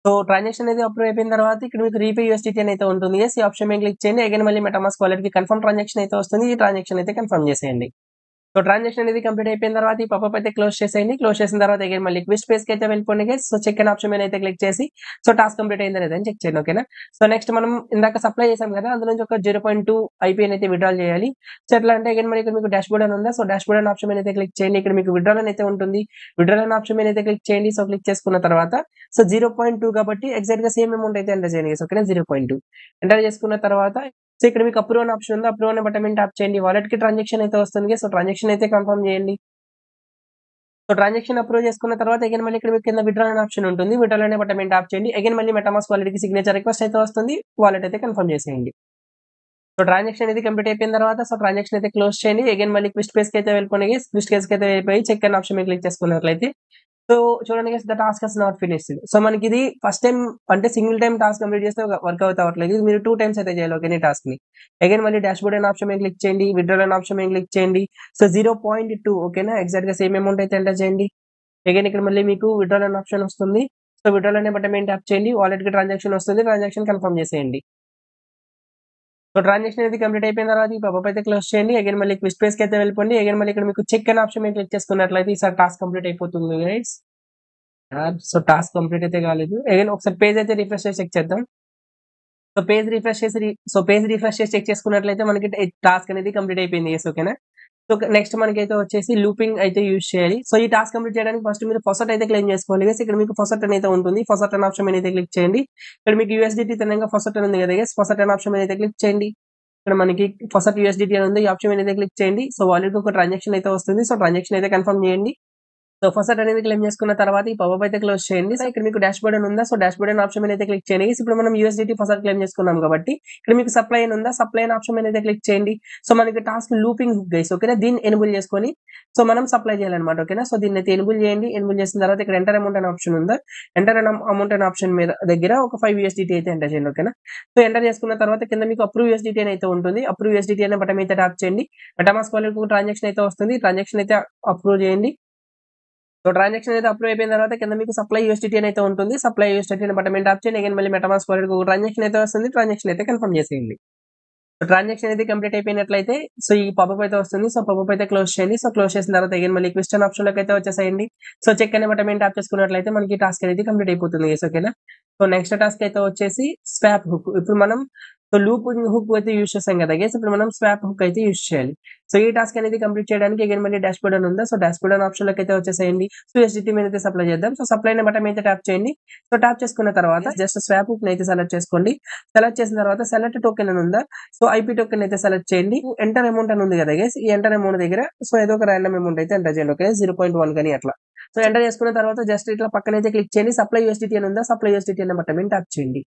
సో ట్రాన్సాక్షన్ అనేది అప్రూవ్ అయిపోయిన తర్వాత ఇక్కడ మీకు రీపే USDT అని అయితే ఉంటుంది. ఈ ఆప్షన్ మీద క్లిక్ చేయండి. అగైన్ మళ్ళీ మెటామాస్క్ వాలెట్ కి కన్ఫర్మ్ ట్రాన్సాక్షన్ అయితే వస్తుంది. ఈ ట్రాన్సాక్షన్ అయితే కన్ఫర్మ్ చేసేయండి. సో ట్రాన్సాక్షన్ అనేది కంప్లీట్ అయిపోయిన తర్వాత ఈ పాపప్ అయితే క్లోజ్ చేసేయండి. క్లోజ్ చేసిన తర్వాత అగైన్ మళ్ళీ క్విస్ట్ పేజ్ కి అయితే వెళ్ళిపోండి గైస్. సో చెక్ అనే ఆప్షన్ మీద అయితే క్లిక్ చేసి సో టాస్క్ కంప్లీట్ అయిందా లేదని చెక్ చేయండి. ఓకేనా, సో నెక్స్ట్ మనం ఇందాక సప్లై చేసాం కదా, అందులో నుంచి ఒక 0.2 IPN అయితే విడ్రాల్ చేయాలి. సో ఎట్లా అంటే అగైన్ మళ్ళీ ఇక్కడ మీకు డాష్ బోర్డ్ అని ఉందా, సో డాష్ బోర్డ్ అనే ఆప్షన్ మీద అయితే క్లిక్ చేయండి. ఇక్కడ మీకు విడ్రాల్ అని అయితే ఉంటుంది. విడ్రాల్ అనే ఆప్షన్ మీద అయితే క్లిక్ చేయండి. సో క్లిక్ చేసుకున్న తర్వాత సో 0.2 కాబట్టి ఎగ్జాక్ట్ గా సేమ్ అమౌంట్ అయితే ఎంటర్ చేయండి. ఓకేనా, 0.2 ఎంటర్ చేసుకున్న తర్వాత సో ఇక్కడ మీకు అప్రూవ్ అనే ఆప్షన్ ఉంది. అప్రూవ్ అనే బటన్ మీద ట్యాప్ చేయండి. వాలెట్ కి ట్రాన్సాక్షన్ అయితే వస్తుంది. సో ట్రాన్సాక్షన్ అయితే కన్ఫర్మ్ చేయండి. సో ట్రాన్సాక్షన్ అప్రూవ్ చేసుకున్న తర్వాత అగైన్ మళ్ళీ ఇక్కడ మీకు కింద విడ్రాల్ అనే ఆప్షన్ ఉంటుంది. విడ్రాల్ అనే బటన్ మీద ట్యాప్ చేయండి. అగైన్ మళ్ళీ మెటామాస్క్ వాలెట్ కి సిగ్నేచర్ రిక్వెస్ట్ అయితే వస్తుంది. వాలెట్ అయితే కన్ఫర్మ్ చేసేయండి. సో ట్రాన్సాక్షన్ అనేది కంప్లీట్ అయిపోయిన తర్వాత సో ట్రాన్సాక్షన్ అయితే క్లోజ్ చేయండి. అగైన్ మళ్ళీ క్విస్ట్ పేజ్ కి అయితే వెళ్ళిపోయి క్విస్ట్ పేజ్ కి అయితే వెళ్ళిపోయి చెక్ అనే ఆప్షన్ మీద క్లిక్ చేసుకున్నట్లయితే సో చూడండి guys the task has not finished. So మనకి ఇది ఫస్ట్ టైం అంటే సింగిల్ టైం టాస్క్ కంప్లీట్ చేస్తే వర్క్ అవ్వట్లేదు. ఇది మీరు 2 టైమ్స్ అయితే చేయాలి ఓకేనా టాస్క్ ని. అగైన్ మళ్ళీ డాష్‌బోర్డ్ అనే ఆప్షన్ మీద క్లిక్ చేయండి. విత్‌డ్రాల్ అనే ఆప్షన్ మీద క్లిక్ చేయండి. సో 0.2 ఓకేనా ఎగ్జాక్ట్ గా సేమ్ అమౌంట్ అయితే ఎంటర్ చేయండి. అగైన్ ఇక్కడ మళ్ళీ మీకు విత్‌డ్రాల్ అనే ఆప్షన్ వస్తుంది. సో విత్‌డ్రాల్ అనే బటన్ మీద ట్యాప్ చేయండి. వాలెట్ కి ట్రాన్సాక్షన్ వస్తుంది. ట్రాన్సాక్షన్ కన్ఫర్మ్ చేసేయండి. సో ట్రాన్సాక్షన్ అనేది కంప్లీట్ అయిపోయిన తర్వాత ఈ పాపప్ అయితే క్లోజ్ చేయండి. అగైన్ మళ్ళీ క్విజ్ పేజ్ కి అయితే వెళ్ళిపోండి. అగైన్ మళ్ళీ ఇక్కడ మీకు చెక్ అనే ఆప్షన్ మీద క్లిక్ చేసుకున్నట్లయితే ఈసారి టాస్క్ కంప్లీట్ అయిపోతుంది గైస్. సో టాస్క్ కంప్లీట్ అయితే కాలేదు. అగైన్ ఒకసారి పేజ్ అయితే రిఫ్రెష్ చేసి చెక్ చేద్దాం. సో పేజ్ రిఫ్రెష్ చేసి చెక్ చేసుకున్నట్లయితే మనకి టాస్క్ అనేది కంప్లీట్ అయిపోయింది. ఎస్ ఓకేనా. సో నెక్స్ట్ మనకైతే వచ్చేసి లూపింగ్ అయితే యూజ్ చేయాలి. సో ఈ టాస్క్ కంప్లీట్ చేయడానికి ఫస్ట్ మీరు ఫసట్ అయితే క్లెయిమ్ చేసుకోవాలి. గైస్ ఇక్కడ మీకు ఫసట్ అనేది ఉంటుంది. ఫసట్ అనే ఆప్షన్ మీద అయితే క్లిక్ చేయండి. ఇక్కడ మీకు USDT తినంగా ఫసట్ అని ఉంది కదా గైస్. ఫసట్ అనే ఆప్షన్ మీద అయితే క్లిక్ చేయండి. ఇక్కడ మనకి ఫసట్ USDT అని ఉంది. ఈ ఆప్షన్ మీద అయితే క్లిక్ చేయండి. సో వాలెట్ కి ఒక ట్రాన్సాక్షన్ అయితే వస్తుంది. సో ట్రాన్సాక్షన్ అయితే కన్ఫర్మ్ చేయండి. సో ఫసట్ అనేది క్లెయిమ్ చేసుకున్న తర్వాత ఈ పాపప్ అయితే క్లోజ్ చేయండి. సో ఇక్కడ మీకు డాష్‌బోర్డ్ అని ఉందా. సో డాష్‌బోర్డ్ అనే ఆప్షన్ మీద అయితే క్లిక్ చేయండి. ఇప్పుడు మనం USDT ఫసట్ క్లెయిమ్ చేసుకున్నాం కాబట్టి ఇక్కడ మీకు సప్లై అని ఉందా. సప్లై అనే ఆప్షన్ మీద అయితే క్లిక్ చేయండి. సో మనకి టాస్క్ లూపింగ్ హుక్ గైస్ ఓకేనా. దీన్ని ఎనేబుల్ చేసుకొని సో మనం సప్లై చేయాలన్నమాట ఓకేనా. సో దీన్ని అయితే ఎనేబుల్ చేయండి. ఎనేబుల్ చేసిన తర్వాత ఇక్కడ ఎంటర్ అమౌంట్ అనే ఆప్షన్ ఉందా. ఎంటర్ అమౌంట్ అనే ఆప్షన్ మీద దగ్గర ఒక 5 USDT అయితే ఎంటర్ చేయండి ఓకేనా. సో ఎంటర్ చేసుకున్న తర్వాత కింద మీకు అప్రూవ్ USDT అని అయితే ఉంటుంది. అప్రూవ్ USDT అనే బటన్ అయితే ట్యాప్ చేయండి. మెటామాస్క్ వాలెట్ కు ట్రాన్సాక్షన్ అయితే వస్తుంది. ట్రాన్సాక్షన్ అయితే అప్రూవ్ చేయండి. సో ట్రాన్సాక్షన్ అయితే అప్రూవ్ అయిపోయిన తర్వాత కింద మీకు సప్లై USDT అని అయితే ఉంటుంది. సప్లై USDT అనే బటన్ మీద ట్యాప్ చేయండి. అగైన్ మళ్ళీ మెటామాస్క్ వాలెట్ కు ట్రాన్సాక్షన్ అయితే వస్తుంది. ట్రాన్సాక్షన్ అయితే కన్ఫర్మ్ చేసేయండి. సో ట్రాన్సాక్షన్ అయితే కంప్లీట్ అయిపోయినట్లయితే సో ఈ పాపప్ అయితే వస్తుంది. సో పాపప్ అయితే క్లోజ్ చేయండి. సో క్లోజ్ చేసిన తర్వాత అగైన్ మళ్ళీ క్వశ్చన్ ఆప్షన్ లోకి అయితే వచ్చేసేయండి. సో చెక్ అనే బటన్ మీద ట్యాప్ చేసుకున్నట్లయితే మనకి టాస్క్ అనేది కంప్లీట్ అయిపోతుంది. ఓకేనా. సో నెక్స్ట్ టాస్క్ అయితే వచ్చేసి స్వాప్ హుక్. ఇప్పుడు మనం సో లూపింగ్ హుక్ అయితే యూజ్ చేసాం కదా గైస్. ఇప్పుడు మనం స్వాప్ హుక్ అయితే యూజ్ చేయాలి. సో ఈ టాస్క్ అనేది కంప్లీట్ చేయడానికి అగైన్ మళ్ళీ డాష్‌బోర్డ్ అని ఉందా. సో డాష్‌బోర్డ్ అనే ఆప్షన్ లోకి అయితే వచ్చేసేయండి. సో USDT మీద అయితే సప్లై చేద్దాం. సో సప్లై అనే బటన్ మీద ట్యాప్ చేయండి. సో ట్యాప్ చేసుకున్న తర్వాత జస్ట్ స్వాప్ హుక్ అయితే సెలెక్ట్ చేసుకోండి. సెలెక్ట్ చేసిన తర్వాత సెలెక్ట్ టోకెన్ అని ఉందా. సో IP టోకెన్ అయితే సెలెక్ట్ చేయండి. ఎంటర్ అమౌంట్ అని ఉంది కదా గైస్. ఈ ఎంటర్ అమౌంట్ దగ్గర సో ఏదో ఒక రాండమ్ అమౌంట్ అయితే ఎంటర్ చేయండి ఓకే. 0.1 కానీ అట్లా. సో ఎంటర్ చేసుకున్న తర్వాత జస్ట్ ఇట్లా పక్కన అయితే క్లిక్ చేయండి. సప్లై USDT అని ఉందా. సప్లై USDT అనే బటన్ మీద ట్యాప్ చేయండి.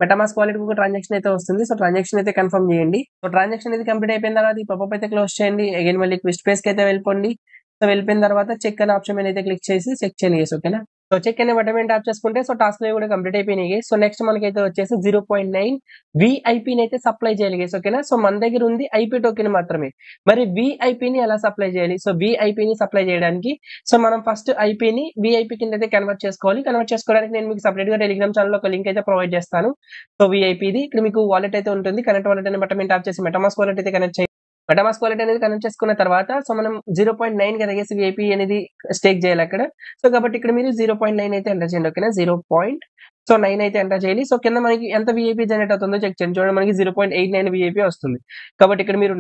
మెటామాస్క్ వాలెట్ కు ట్రాన్సాక్షన్ అయితే వస్తుంది. సో ట్రాన్సాక్షన్ అయితే కన్ఫర్మ్ చేయండి. సో ట్రాన్సాక్షన్ అనేది కంప్లీట్ అయిపోయిన తర్వాత ఈ పాపప్ అయితే క్లోజ్ చేయండి. అగైన్ మళ్ళీ క్విజ్ పేజ్ కి అయితే వెళ్ళిపోండి. సో వెళ్ళిపోయిన తర్వాత చెక్ అనే ఆప్షన్ మీద అయితే క్లిక్ చేసి చెక్ చేయండి గైస్ ఓకేనా. సో చెక్ అనే బటన్ మీద ట్యాప్ చేసుకుంటే సో టాస్క్ లు కూడా కంప్లీట్ అయిపోయినాయి గైస్. సో నెక్స్ట్ మనకైతే వచ్చేసి 0.9 VIP ని అయితే సప్లై చేయాలి గైస్ ఓకేనా. సో మన దగ్గర ఉంది IP టోకెన్ మాత్రమే. మరి VIP ని ఎలా సప్లై చేయాలి. సో VIP ని సప్లై చేయడానికి సో మనం ఫస్ట్ IP ని VIP కింద అయితే కన్వర్ట్ చేసుకోవాలి. కన్వర్ట్ చేసుకోవడానికి నేను మీకు సెపరేట్ గా టెలిగ్రామ్ ఛానల్ ఒక లింక్ అయితే ప్రొవైడ్ చేస్తాను. సో VIP ది ఇక్కడ మీకు వాలెట్ అయితే ఉంటుంది. కనెక్ట్ వాలెట్ అనే బటన్ మీద ట్యాప్ చేసి మెటామాస్క్ వాలెట్ అయితే కనెక్ట్ చేయండి. మెటామాస్క్ వాలెట్ అనేది కనెక్ట్ చేసుకున్న తర్వాత సో మనం 0.9 కదా గైస్ VIP అనేది స్టేక్ చేయాలి అక్కడ. సో కాబట్టి ఇక్కడ మీరు 0.9 అయితే ఎంటర్ చేయండి ఓకేనా. 0.9 అయితే ఎంటర్ చేయాలి. సో కింద మనకి ఎంత VIP జనరేట్ అవుతుందో చెక్ చేయండి. చూడండి మనకి 0.89 VIP వస్తుంది. కాబట్టి ఇక్కడ మీరు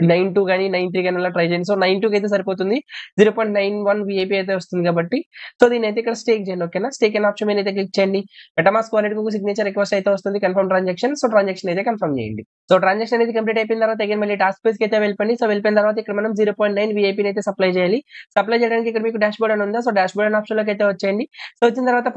9.2 గానీ 9.3 గానీ అలా ట్రై చేయండి. సో 9.2 అయితే సరిపోతుంది. 0.91 VIP అయితే వస్తుంది కాబట్టి సో దీన్ని అయితే ఇక్కడ స్టేక్ చేయండి ఓకేనా. స్టేక్ అనే ఆప్షన్ మీద అయితే క్లిక్ చేయండి. మెటామాస్క్ వాలెట్ కు సిగ్నేచర్ రిక్వెస్ట్ అయితే వస్తుంది. Confirm transaction. సో ట్రాన్సాక్షన్ అయితే కన్ఫర్మ్ చేయండి. సో ట్రాన్సాక్షన్ అనేది కంప్లీట్ అయిపోయిన తర్వాత అగైన్ మళ్ళీ టాస్క్ పేజ్ కి అయితే వెళ్ళిపోండి. సో వెళ్ళిపోయిన తర్వాత ఇక్కడ మనం 0.9 VIP ని అయితే సప్లై చేయాలి. సప్లై చేయడానికి ఇక్కడ మీకు డాష్‌బోర్డ్ అని ఉందా. సో డాష్‌బోర్డ్ అనే ఆప్షన్ లోకి అయితే వచ్చేయండి. సో వచ్చిన తర్వాత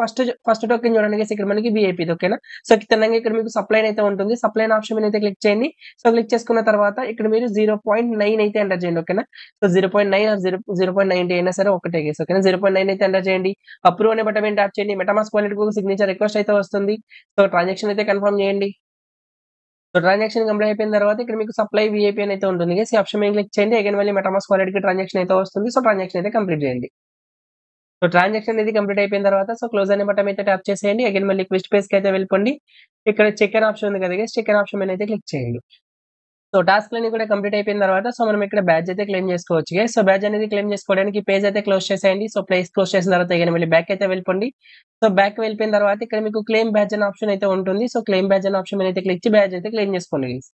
ఫస్ట్ టోకెన్ చూడండి గైస్. ఇక్కడ మనకి VIP ఓకేనా. సో కిందంగా ఇక్కడ మీకు సప్లై అయితే ఉంటుంది. సప్లై అనే ఆప్షన్ మీద అయితే క్లిక్ చేయండి. సో క్లిక్ చేసుకున్న తర్వాత ఇక్కడ మీరు 0.9 అయితే ఎంటర్ చేయండి ఓకేనా. సో 0.9 ఆర్ 0.90 అయినా సరే ఒకటే గైస్ ఓకేనా. 0.9 అయితే ఎంటర్ చేయండి. అప్రూవ్ అనే బటన్ మీద ట్యాప్ చేయండి. మెటామాస్క్ వాలెట్ కు సిగ్నేచర్ రిక్వెస్ట్ అయితే వస్తుంది. సో ట్రాన్సాక్షన్ అయితే కన్ఫర్మ్ చేయండి. సో ట్రాన్సాక్షన్ కంప్లీట్ అయిపోయిన తర్వాత ఇక్కడ మీకు సప్లై VIP అని అయితే ఉంటుంది గైస్. ఈ ఆప్షన్ మీద క్లిక్ చేయండి. అగైన్ మళ్ళీ మెటామాస్క్ వాలెట్ కి ట్రాన్సాక్షన్ అయితే వస్తుంది. సో ట్రాన్సాక్షన్ అయితే కంప్లీట్ చేయండి. సో ట్రాన్సాక్షన్ అనేది కంప్లీట్ అయిపోయిన తర్వాత సో క్లోజ్ అనే బటన్ అయితే ట్యాప్ చేసేయండి. అగైన్ మళ్ళీ క్విజ్ పేజ్ కి అయితే వెళ్ళిపోండి. ఇక్కడ చెక్ అనే ఆప్షన్ ఉంది కదా గైస్. చెక్ అనే ఆప్షన్ మీద అయితే క్లిక్ చేయండి. సో టాస్క్ లన్నీ కూడా కంప్లీట్ అయిపోయిన తర్వాత సో మనం ఇక్కడ బ్యాడ్జ్ అయితే క్లెయిమ్ చేసుకోవచ్చు గైస్. సో బ్యాడ్జ్ అనేది క్లెయిమ్ చేసుకోవడానికి పేజ్ అయితే క్లోజ్ చేసేయండి. సో పేజ్ క్లోజ్ చేసిన తర్వాత అగైన్ మళ్ళీ బ్యాక్ అయితే వెళ్ళిపోండి. సో బ్యాక్ వెళ్ళిపోయిన తర్వాత ఇక్కడ మీకు క్లెయిమ్ బ్యాడ్జ్ అనే ఆప్షన్ అయితే ఉంటుంది. సో క్లెయిమ్ బ్యాడ్జ్ అనే ఆప్షన్ మీద అయితే క్లిక్ చేసి బ్యాడ్జ్ అయితే క్లెయిమ్ చేసుకోండి గైస్.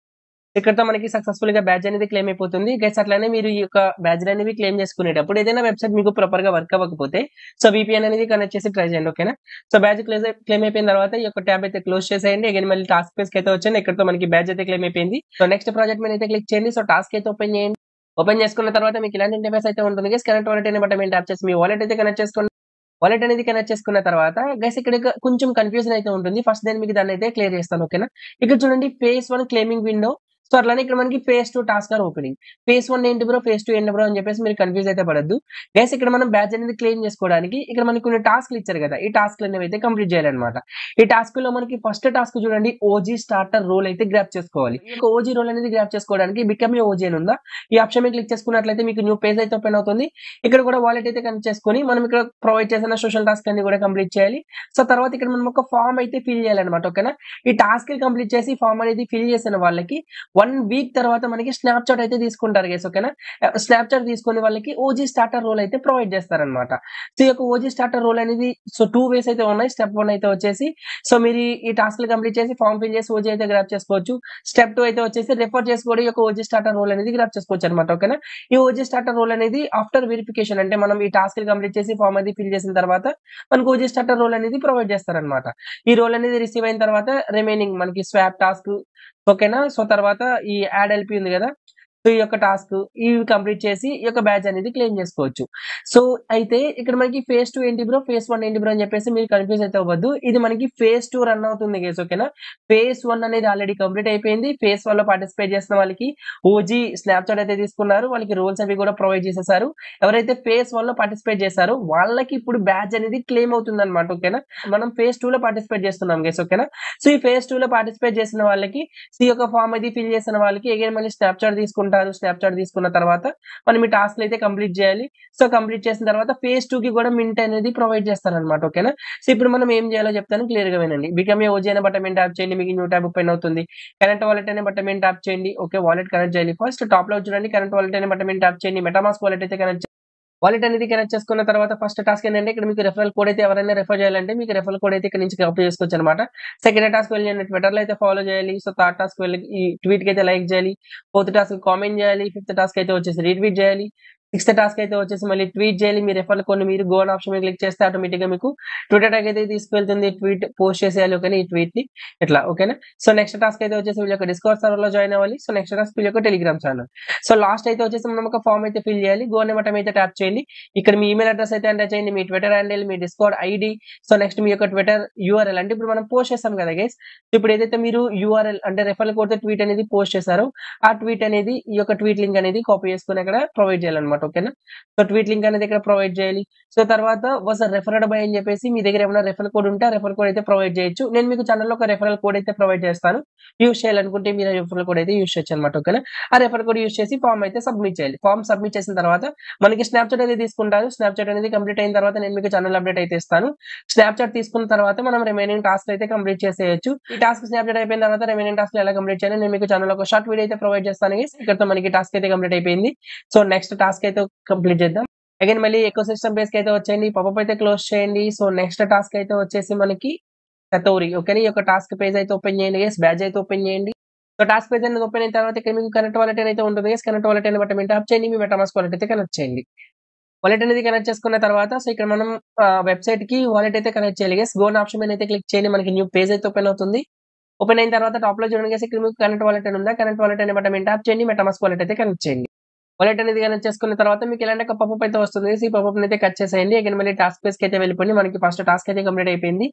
ఇక్కడతో మనకి సక్సెస్ఫుల్ గా బ్యాడ్జ్ అనేది క్లెయిమ్ అయిపోతుంది గైస్. అట్లానే మీరు ఈ యొక్క బ్యాడ్జ్ అనేవి క్లెయిమ్ చేసుకునేటప్పుడు ఏదైనా వెబ్సైట్ మీకు ప్రాపర్ గా వర్క్ అవ్వకపోతే సో VPN అనేది కనెక్ట్ చేసి ట్రై చేయండి ఓకేనా. సో బ్యాడ్జ్ క్లెయిమ్ అయిపోయిన తర్వాత ఈ యొక్క ట్యాబ్ అయితే క్లోజ్ చేసేయండి. అగైన్ మళ్ళీ టాస్క్ పేజ్ కి అయితే వచ్చాను. ఇక్కడతో మనకి బ్యాడ్జ్ అయితే క్లెయిమ్ అయిపోయింది. సో నెక్స్ట్ ప్రాజెక్ట్ మీద అయితే క్లిక్ చేయండి. సో టాస్క్ అయితే ఓపెన్ చేయండి. ఓపెన్ చేసుకున్న తర్వాత మీకు ఇలాంటి ఇంటర్ఫేస్ అయితే ఉంటుంది గైస్. కనెక్ట్ వాలెట్ అనే బటన్ మీద ట్యాప్ చేసి మీ వాలెట్ అయితే కనెక్ట్ చేసుకోండి. వాలెట్ అనేది కనెక్ట్ చేసుకున్న తర్వాత గైస్ ఇక్కడ కొంచెం కన్ఫ్యూజన్ అయితే ఉంటుంది. ఫస్ట్ నేను మీకు దాన్ని అయితే క్లియర్ చేస్తాను ఓకేనా. ఇక్కడ చూడండి ఫేజ్ 1 క్లెయిమింగ్ విండో సో, అట్లనే ఇక్కడ మనకి phase 2 task are opening. Phase 1 ఏంటి బ్రో? ఫేజ్ 2 ఏంటి బ్రో? అని చెప్పేసి మీరు కన్‌ఫ్యూజ్ అయితే పడొద్దు. గైస్ ఇక్కడ మనం బ్యాడ్జ్ అనేది క్లెయిమ్ చేసుకోవడానికి ఇక్కడ మనకి కొన్ని టాస్క్‌లు ఇచ్చారు కదా! ఈ టాస్క్‌లనేవి అయితే కంప్లీట్ చేయాలన్నమాట. ఈ టాస్క్‌లో మనకి ఫస్ట్ టాస్క్ చూడండి ఓజీ స్టార్టర్ రోల్ అయితే గ్రాబ్ చేసుకోవాలి. ఈ యొక్క ఓజీ రోల్ అనేది గ్రాబ్ చేసుకోవడానికి బికమ్ ఏ ఓజీ అని ఉందా? ఈ ఆప్షన్ మీద క్లిక్ చేసుకున్నట్లయితే మీకు న్యూ పేజ్ అయితే ఓపెన్ అవుతుంది. ఇక్కడ కూడా వాలెట్ అయితే కనెక్ట్ చేసుకొని మనం ఇక్కడ ప్రొవైడ్ చేసిన సోషల్ టాస్క్ అన్ని కూడా కంప్లీట్ చేయాలి. సో, తర్వాత ఇక్కడ మనం ఒక ఫార్మ్ అయితే ఫిల్ చేయాలన్నమాట. ఓకేనా? ఈ టాస్క్‌లు కంప్లీట్ చేసి ఫార్మ్ అనేది ఫిల్ చేసిన వాళ్ళకి 1 వీక్ తర్వాత మనకి స్నాప్‌చాట్ అయితే తీసుకుంటారు గైస్. ఓకేనా? స్నాప్‌చాట్ తీసుకునే వాళ్ళకి ఓజీ స్టార్టర్ రోల్ అయితే ప్రొవైడ్ చేస్తారన్నమాట. సో, ఈ యొక్క ఓజీ స్టార్టర్ రోల్ అనేది 2 వేస్ అయితే ఉన్నాయి. స్టెప్ 1 అయితే వచ్చేసి సో, మీరు ఈ టాస్క్‌లు కంప్లీట్ చేసి ఫార్మ్ ఫిల్ చేసి ఓజీ అయితే గ్రాబ్ చేసుకోవచ్చు. స్టెప్ 2 అయితే వచ్చేసి రిఫర్ చేసి కూడా ఈ యొక్క ఓజీ స్టార్టర్ రోల్ అనేది గ్రాబ్ చేసుకోవచ్చన్నమాట. ఓకేనా? ఈ ఓజీ స్టార్టర్ రోల్ అనేది ఆఫ్టర్ వెరిఫికేషన్ అంటే మనం ఈ టాస్క్‌లు కంప్లీట్ చేసి ఫార్మ్ అది ఫిల్ చేసిన తర్వాత మనకు ఓజీ స్టార్టర్ రోల్ అనేది ప్రొవైడ్ చేస్తారన్నమాట. ఈ రోల్ అనేది రిసీవ్ అయిన తర్వాత రిమైనింగ్ మనకి స్వాప్ టాస్క్ ఓకేనా? సో, తర్వాత ఈ యాడ్ ఎల్‌పీ ఉంది కదా! సో, ఈ యొక్క టాస్క్ ఇవి కంప్లీట్ చేసి ఈ యొక్క బ్యాడ్జ్ అనేది క్లెయిమ్ చేసుకోవచ్చు. సో, అయితే ఇక్కడ మనకి ఫేజ్ 2 ఏంటి బ్రో? ఫేజ్ 1 ఏంటి బ్రో? అని చెప్పేసి మీరు కన్‌ఫ్యూజ్ అయితే అవ్వద్దు. ఇది మనకి ఫేజ్ 2 రన్ అవుతుంది గైస్. ఓకేనా? ఫేజ్ 1 అనేది ఆల్రెడీ కంప్లీట్ అయిపోయింది. ఫేజ్ 1లో పార్టిసిపేట్ చేసిన వాళ్ళకి ఓజీ స్నాప్‌చాట్ అయితే తీసుకున్నారు. వాళ్ళకి రోల్స్ అవి కూడా ప్రొవైడ్ చేసేసారు. ఎవరైతే ఫేజ్ 1లో పార్టిసిపేట్ చేశారో వాళ్ళకి ఇప్పుడు బ్యాడ్జ్ అనేది క్లెయిమ్ అవుతుందన్నమాట. ఓకేనా? మనం ఫేజ్ 2లో పార్టిసిపేట్ చేస్తున్నాం గైస్. ఓకేనా? సో, ఈ ఫేజ్ 2లో పార్టిసిపేట్ చేసిన వాళ్ళకి ఈ యొక్క ఫార్మ్ అది ఫిల్ చేసిన వాళ్ళకి అగైన్ మళ్ళీ స్నాప్‌చాట్ తీసుకుంటారు. స్నాప్‌చాట్ తీసుకున్న తర్వాత మనం ఈ టాస్క్‌లు అయితే కంప్లీట్ చేయాలి. సో, కంప్లీట్ చేసిన తర్వాత ఫేజ్ 2కి కూడా మింట్ అనేది ప్రొవైడ్ చేస్తారన్నమాట. ఓకేనా? సో, ఇప్పుడు మనం ఏం చేయాలో చెప్తాను క్లియర్‌గా వినండి. బికమ్ ఏ ఓజీ అనే బటన్ మీద ట్యాప్ చేయండి. మీకు న్యూ ట్యాబ్ ఓపెన్ అవుతుంది. కనెక్ట్ వాలెట్ అనే బటన్ మీద ట్యాప్ చేయండి. ఓకే. వాలెట్ కనెక్ట్ చేయాలి. ఫస్ట్ టాప్‌లో చూడండి కనెక్ట్ వాలెట్ అనే బటన్ మీద ట్యాప్ చేయండి. మెటామాస్క్ వాలెట్ అయితే కనెక్ట్ వాలెట్ అనేది కనెక్ట్ చేసుకున్న తర్వాత ఫస్ట్ టాస్క్ ఏంటంటే ఇక్కడ మీకు రిఫరల్ కోడ్ అయితే ఎవరైనా రిఫర్ చేయాలంటే మీకు రిఫరల్ కోడ్ అయితే ఇక్కడ నుంచి కాపీ చేసుకోవచ్చు అనమాట. సెకండ్ టాస్క్ వెళ్ళి ట్విట్టర్లో అయితే ఫాలో చేయాలి. సో, థర్డ్ టాస్క్ వెళ్ళి ఈ ట్వీట్‌కి అయితే లైక్ చేయాలి. ఫోర్త్ టాస్క్ కామెంట్ చేయాలి. ఫిఫ్త్ టాస్క్ అయితే వచ్చేసి రీట్వీట్ చేయాలి. సిక్స్త్ టాస్క్ అయితే వచ్చేసి మళ్ళీ ట్వీట్ చేయాలి. మీ రిఫరల్ కోడ్‌ని మీరు గో అనే ఆప్షన్ మీద క్లిక్ చేస్తే ఆటోమేటిక్‌గా మీకు ట్విట్టర్ ట్యాగ్ అయితే తీసుకెళ్తుంది. ట్వీట్ పోస్ట్ చేసేయాలి. ఓకేనా? ఈ ట్వీట్‌ని ఇట్లా ఓకేనా? సో, నెక్స్ట్ టాస్క్ అయితే వచ్చేసి వీళ్ళ యొక్క డిస్కార్డ్ సర్వర్‌లో జాయిన్ అవ్వాలి. సో, నెక్స్ట్ టాస్క్ వీళ్ళ యొక్క టెలిగ్రామ్ ఛానల్. సో, లాస్ట్ అయితే వచ్చేసి మనం ఒక ఫార్మ్ అయితే ఫిల్ చేయాలి. గో అనే బటన్ అయితే ట్యాప్ చేయండి. ఇక్కడ మీ ఈమెయిల్ అడ్రెస్ అయితే ఎంటర్ చేయండి. మీ ట్విట్టర్ హ్యాండిల్, మీ డిస్కార్డ్ ఐడీ, సో, నెక్స్ట్ మీ యొక్క ట్విట్టర్ యూఆర్ఎల్ అంటే ఇప్పుడు మనం పోస్ట్ చేసాం కదా గైస్. ఇప్పుడు ఏదైతే మీరు యూఆర్ఎల్ అంటే రిఫరల్ కోడ్‌తో ట్వీట్ అనేది పోస్ట్ చేశారో ఆ ట్వీట్ అనేది ఈ యొక్క ట్వీట్ లింక్ అనేది కాపీ చేసుకొని అక్కడ ప్రొవైడ్ చేయాలన్నమాట. ఓకేనా? సో, ట్వీట్ లింక్ అనేది ఇక్కడ ప్రొవైడ్ చేయాలి. సో, తర్వాత వాస్ రిఫర్డ్ బై అని చెప్పేసి మీ దగ్గర ఏమైనా రిఫరల్ కోడ్ ఉంటే ఆ రిఫరల్ కోడ్ అయితే ప్రొవైడ్ చేయొచ్చు. నేను మీకు ఛానెల్‌లో ఒక రిఫరల్ కోడ్ అయితే ప్రొవైడ్ చేస్తాను. యూజ్ చేయాలనుకుంటే మీరు రిఫరల్ కోడ్ అయితే యూజ్ చేయొచ్చు అనమాట. ఓకేనా? ఆ రిఫరల్ కోడ్ యూజ్ చేసి ఫార్మ్ అయితే సబ్మిట్ చేయాలి. ఫార్మ్ సబ్మిట్ చేసిన తర్వాత మనకి స్నాప్‌చాట్ అయితే తీసుకుంటారు. స్నాప్‌చాట్ అనేది కంప్లీట్ అయిన తర్వాత నేను మీకు ఛానెల్ అప్డేట్ అయితే ఇస్తాను. స్నాప్‌చాట్ తీసుకున్న తర్వాత మనం రిమైనింగ్ టాస్క్ అయితే కంప్లీట్ చేసేయొచ్చు. ఈ టాస్క్ స్నాప్‌చాట్ అయిపోయిన తర్వాత రిమైనింగ్ టాస్క్ ఎలా కంప్లీట్ చేయాలో నేను మీకు ఛానెల్‌లో ఒక షార్ట్ వీడియో అయితే ప్రొవైడ్ చేస్తాను గైస్. ఇక్కడితో మనకి టాస్క్ అయితే కంప్లీట్ అయిపోయింది. సో, నెక్స్ట్ టాస్క్ అయితే కంప్లీట్ చేద్దాం. అగైన్ మళ్ళీ ఎకోసిస్టమ్ బేస్‌కి అయితే వచ్చేయండి. పాపప్ అయితే క్లోజ్ చేయండి. సో, నెక్స్ట్ టాస్క్ అయితే వచ్చేసి మనకి సతోరి ఓకేనా? ఈ యొక్క టాస్క్ పేజ్ అయితే ఓపెన్ చేయండి గైస్. బ్యాడ్జ్ అయితే ఓపెన్ చేయండి. సో, టాస్క్ పేజ్ అనేది ఓపెన్ అయిన తర్వాత ఇక్కడ మీకు కనెక్ట్ వాలెట్ అయితే ఉంటుంది గైస్. కనెక్ట్ వాలెట్ అనే బటన్ మీద ట్యాప్ చేయండి. మీ మెటామాస్క్ వాలెట్ అయితే కనెక్ట్ చేయండి. వాలెట్ అనేది కనెక్ట్ చేసుకున్న తర్వాత సో, ఇక్కడ మనం వెబ్‌సైట్‌కి వాలెట్ అయితే కనెక్ట్ చేయాలి గైస్. గో అనే ఆప్షన్ మీద అయితే క్లిక్ చేయండి. మనకి న్యూ పేజ్ అయితే ఓపెన్ అవుతుంది. ఓపెన్ అయిన తర్వాత టాప్‌లో చూడండి గైస్ ఇక్కడ మీకు కనెక్ట్ వాలెట్ అని ఉందా? కనెక్ట్ వాలెట్ అనే బటన్ మీద ట్యాప్ చేయండి. మెటామాస్క్ వాలెట్ అయితే కనెక్ట్ చేయండి. వాలెట్ అనేది కనెక్ట్ చేసుకున్న తర్వాత మీకు ఇలాంటి ఒక పాపప్ అయితే వస్తుంది. ఈ పాపప్‌ని అయితే కట్ చేసేయండి. అగైన్ మళ్ళీ టాస్క్ పేజ్‌కి అయితే వెళ్ళిపోండి. మనకి ఫస్ట్ టాస్క్ అయితే కంప్లీట్ అయిపోయింది.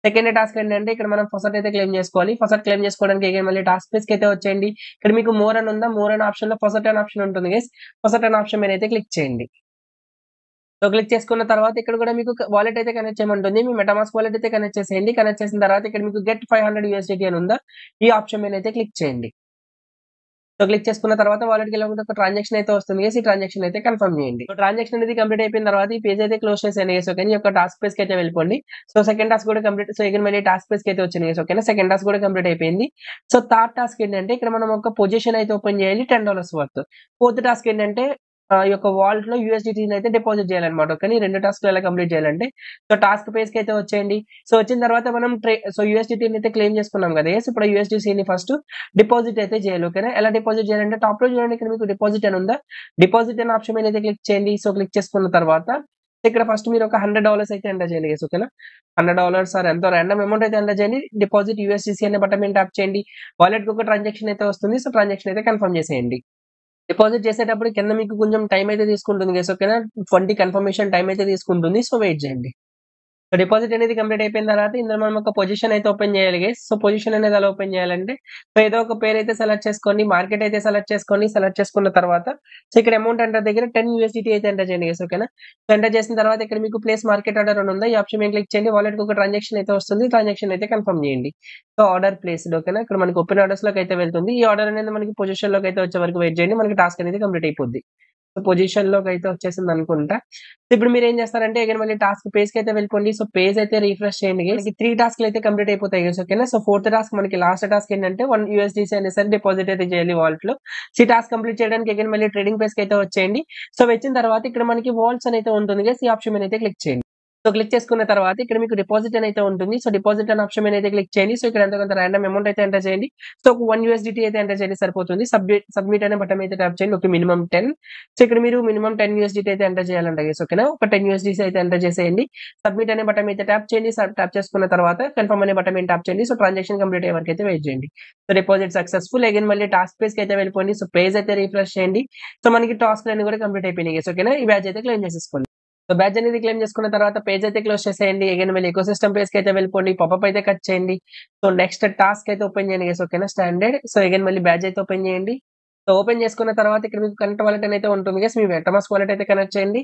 సెకండ్ టాస్క్ ఏంటంటే ఇక్కడ మనం ఫస్ట్ అయితే క్లెయిమ్ చేసుకోవాలి. ఫస్ట్ క్లెయిమ్ చేసుకోవడానికి అగైన్ మళ్ళీ టాస్క్ పేజ్‌కి అయితే వచ్చేయండి. ఇక్కడ మీకు మోర్ అని ఉందా? మోర్ అనే ఆప్షన్‌లో ఫస్ట్ అనే ఆప్షన్ ఉంటుంది గైస్. ఫస్ట్ అనే ఆప్షన్ మీద అయితే క్లిక్ చేయండి. సో, క్లిక్ చేసుకున్న తర్వాత ఇక్కడ కూడా మీకు వాలెట్ అయితే కనెక్ట్ చేయమంటుంది. మీ మెటామాస్క్ వాలెట్ అయితే కనెక్ట్ చేసేయండి. కనెక్ట్ చేసిన తర్వాత ఇక్కడ మీకు గెట్ 500 యూఎస్‌డిటీ అని ఉందా? ఈ ఆప్షన్ మీద అయితే క్లిక్ చేయండి. సో, క్లిక్ చేసుకున్న తర్వాత వాలెట్‌కి వెళ్ళకుండా ఒక ట్రాన్సాక్షన్ అయితే వస్తుంది గైస్. ఈ ట్రాన్సాక్షన్ అయితే కన్ఫర్మ్ చేయండి. సో, ట్రాన్సాక్షన్ అనేది కంప్లీట్ అయిపోయిన తర్వాత ఈ పేజ్ అయితే క్లోజ్ చేసేయండి గైస్. ఓకేనా? ఈ యొక్క టాస్క్ పేజ్‌కి అయితే వెళ్ళిపోండి. సో, సెకండ్ టాస్క్ కూడా కంప్లీట్ సో, అగైన్ మళ్ళీ టాస్క్ పేజ్‌కి అయితే వచ్చింది గైస్. ఓకేనా? సెకండ్ టాస్క్ కూడా కంప్లీట్ అయిపోయింది. సో, థర్డ్ టాస్క్ ఏంటంటే ఇక్కడ మనం ఒక పొజిషన్ అయితే ఓపెన్ చేయాలి $10 వర్త్. ఫోర్త్ టాస్క్ ఏంటంటే ఈ యొక్క వాలెట్‌లో యూఎస్‌డిటీని అయితే డిపాజిట్ చేయాలన్నమాట. ఓకేనా? ఈ 2 టాస్క్‌లు ఎలా కంప్లీట్ చేయాలంటే సో, టాస్క్ పేజ్‌కి అయితే వచ్చేయండి. సో, వచ్చిన తర్వాత మనం సో, యూఎస్‌డిటీని అయితే క్లెయిమ్ చేసుకున్నాం కదా గైస్. ఇప్పుడు యూఎస్‌డిసిని ఫస్ట్ డిపాజిట్ అయితే చేయాలి. ఓకేనా? ఎలా డిపాజిట్ చేయాలంటే టాప్‌లో చూడండి ఇక్కడ మీకు డిపాజిట్ అని ఉందా? డిపాజిట్ అనే ఆప్షన్ మీద అయితే క్లిక్ చేయండి. సో, క్లిక్ చేసుకున్న తర్వాత ఇక్కడ ఫస్ట్ మీరు ఒక $100 అయితే ఎంటర్ చేయండి గైస్. ఓకేనా? $100 ఆర్ ఎంతో రాండమ్ అమౌంట్ అయితే ఎంటర్ చేయండి. డిపాజిట్ యూఎస్‌డిసి అనే బటన్ మీద ట్యాప్ చేయండి. వాలెట్‌కి ఒక ట్రాన్సాక్షన్ అయితే వస్తుంది. సో, ట్రాన్సాక్షన్ అయితే కన్ఫర్మ్ చేసేయండి. డిపాజిట్ చేసేటప్పుడు కింద మీకు కొంచెం టైం అయితే తీసుకుంటుంది గైస్. ఓకేనా? 20 కన్ఫర్మేషన్ టైం అయితే తీసుకుంటుంది. సో, వెయిట్ చేయండి. సో డిపాజిట్ అనేది కంప్లీట్ అయిపోయిన తర్వాత ఇందులో మనం ఒక పొజిషన్ అయితే ఓపెన్ చేయాలి గైస్. సో పొజిషన్ అనేది ఎలా ఓపెన్ చేయాలంటే సో ఏదో ఒక పేరు అయితే సెలెక్ట్ చేసుకోండి, మార్కెట్ అయితే సెలెక్ట్ చేసుకోండి. సెలెక్ట్ చేసుకున్న తర్వాత సో ఇక్కడ అమౌంట్ ఎంటర్ దగ్గర 10 USDT అయితే ఎంటర్ చేయండి గైస్. ఓకేనా. సో ఎంటర్ చేసిన తర్వాత ఇక్కడ మీకు ప్లేస్ మార్కెట్ ఆర్డర్ అని ఉందా, ఈ ఆప్షన్ మీద క్లిక్ చేయండి. వాలెట్ కి ఒక ట్రాన్సాక్షన్ అయితే వస్తుంది, ట్రాన్సాక్షన్ అయితే కన్ఫర్మ్ చేయండి. So order placed. ఓకేనా. ఇక్కడ మనకి ఓపెన్ ఆర్డర్స్ లోకి అయితే వెళ్తుంది. ఈ ఆర్డర్ అనేది మనకి పొజిషన్ లోకి అయితే వచ్చే వరకు వెయిట్ చేయండి, మనకి టాస్క్ అనేది కంప్లీట్ అయిపోద్ది. సో పొజిషన్ లోకి అయితే వచ్చేసింది అనుకుంటా. సో ఇప్పుడు మీరు ఏం చేస్తారంటే అగైన్ మళ్ళీ టాస్క్ పేజ్ కి అయితే వెళ్ళిపోండి. సో పేజ్ అయితే రిఫ్రెష్ చేయండి. మనకి 3 టాస్క్లు అయితే కంప్లీట్ అయిపోతాయి గైస్. ఓకేనా. సో 4th టాస్క్ మనకి లాస్ట్ టాస్క్ ఏంటంటే 1 USDC అనేసరి డిపాజిట్ అయితే చేయాలి వాలెట్ లో. సో ఈ టాస్క్ కంప్లీట్ చేయడానికి అగైన్ మళ్ళీ ట్రేడింగ్ పేజ్ కి అయితే వచ్చేయండి. సో వచ్చిన తర్వాత ఇక్కడ మనకి వాల్ట్స్ అని అయితే ఉంటుంది గైస్, ఈ ఆప్షన్ మీద అయితే క్లిక్ చేయండి. సో క్లిక్ చేసుకున్న తర్వాత ఇక్కడ మీకు డిపాజిట్ అని అయితే ఉంటుంది. సో డిపాజిట్ అనే ఆప్షన్ మీద అయితే క్లిక్ చేయండి. సో ఇక్కడ ఎంత కొంత ర్యాండమ్ అమౌంట్ అయితే ఎంటర్ చేయండి. సో ఒక 1 USDT అయితే ఎంటర్ చేయండి సరిపోతుంది. సబ్మిట్ అనే బటన్ అయితే ట్యాప్ చేయండి. Okay, minimum 10. సో ఇక్కడ మీరు మినిమం 10 USDT అయితే ఎంటర్ చేయాలంట గైస్. ఓకేనా. ఒక 10 USDC అయితే ఎంటర్ చేసేయండి. సబ్మిట్ అనే బటన్ అయితే ట్యాప్ చేయండి. ట్యాప్ చేసుకున్న తర్వాత కన్ఫర్మ్ అనే బటన్ మీద ట్యాప్ చేయండి. సో ట్రాన్సాక్షన్ కంప్లీట్ అయ్యే వరకు అయితే వెయిట్ చేయండి. So deposit successful. అగైన్ మళ్ళీ టాస్క్ పేజ్ కి అయితే వెళ్ళిపోండి. సో పేజ్ అయితే రిఫ్రెష్ చేయండి. సో మనకి టాస్క్ అన్ని కూడా కంప్లీట్ అయిపోయినాయి గైస్. ఓకేనా. ఈ బ్యాచ్ అయితే క్లెయిమ్ చేసేసుకోండి. సో బ్యాచ్ అనేది క్లెయిమ్ చేసుకున్న తర్వాత పేజ్ అయితే క్లోజ్ చేసేయండి. అగైన్ మళ్ళీ ఎకోసిస్టమ్ పేజ్ కి అయితే వెళ్ళిపోండి. పాపప్ అయితే కట్ చేయండి. సో నెక్స్ట్ టాస్క్ అయితే ఓపెన్ చేయండి గైస్. ఓకేనా. స్టాండర్డ్. సో అగైన్ మళ్ళీ బ్యాచ్ అయితే ఓపెన్ చేయండి. సో ఓపెన్ చేసుకున్న తర్వాత ఇక్కడ మీకు కనెక్ట్ వాలెట్ అయితే ఉంటుంది గైస్. మీ మెటామాస్క్ వాలెట్ అయితే కనెక్ట్ చేయండి.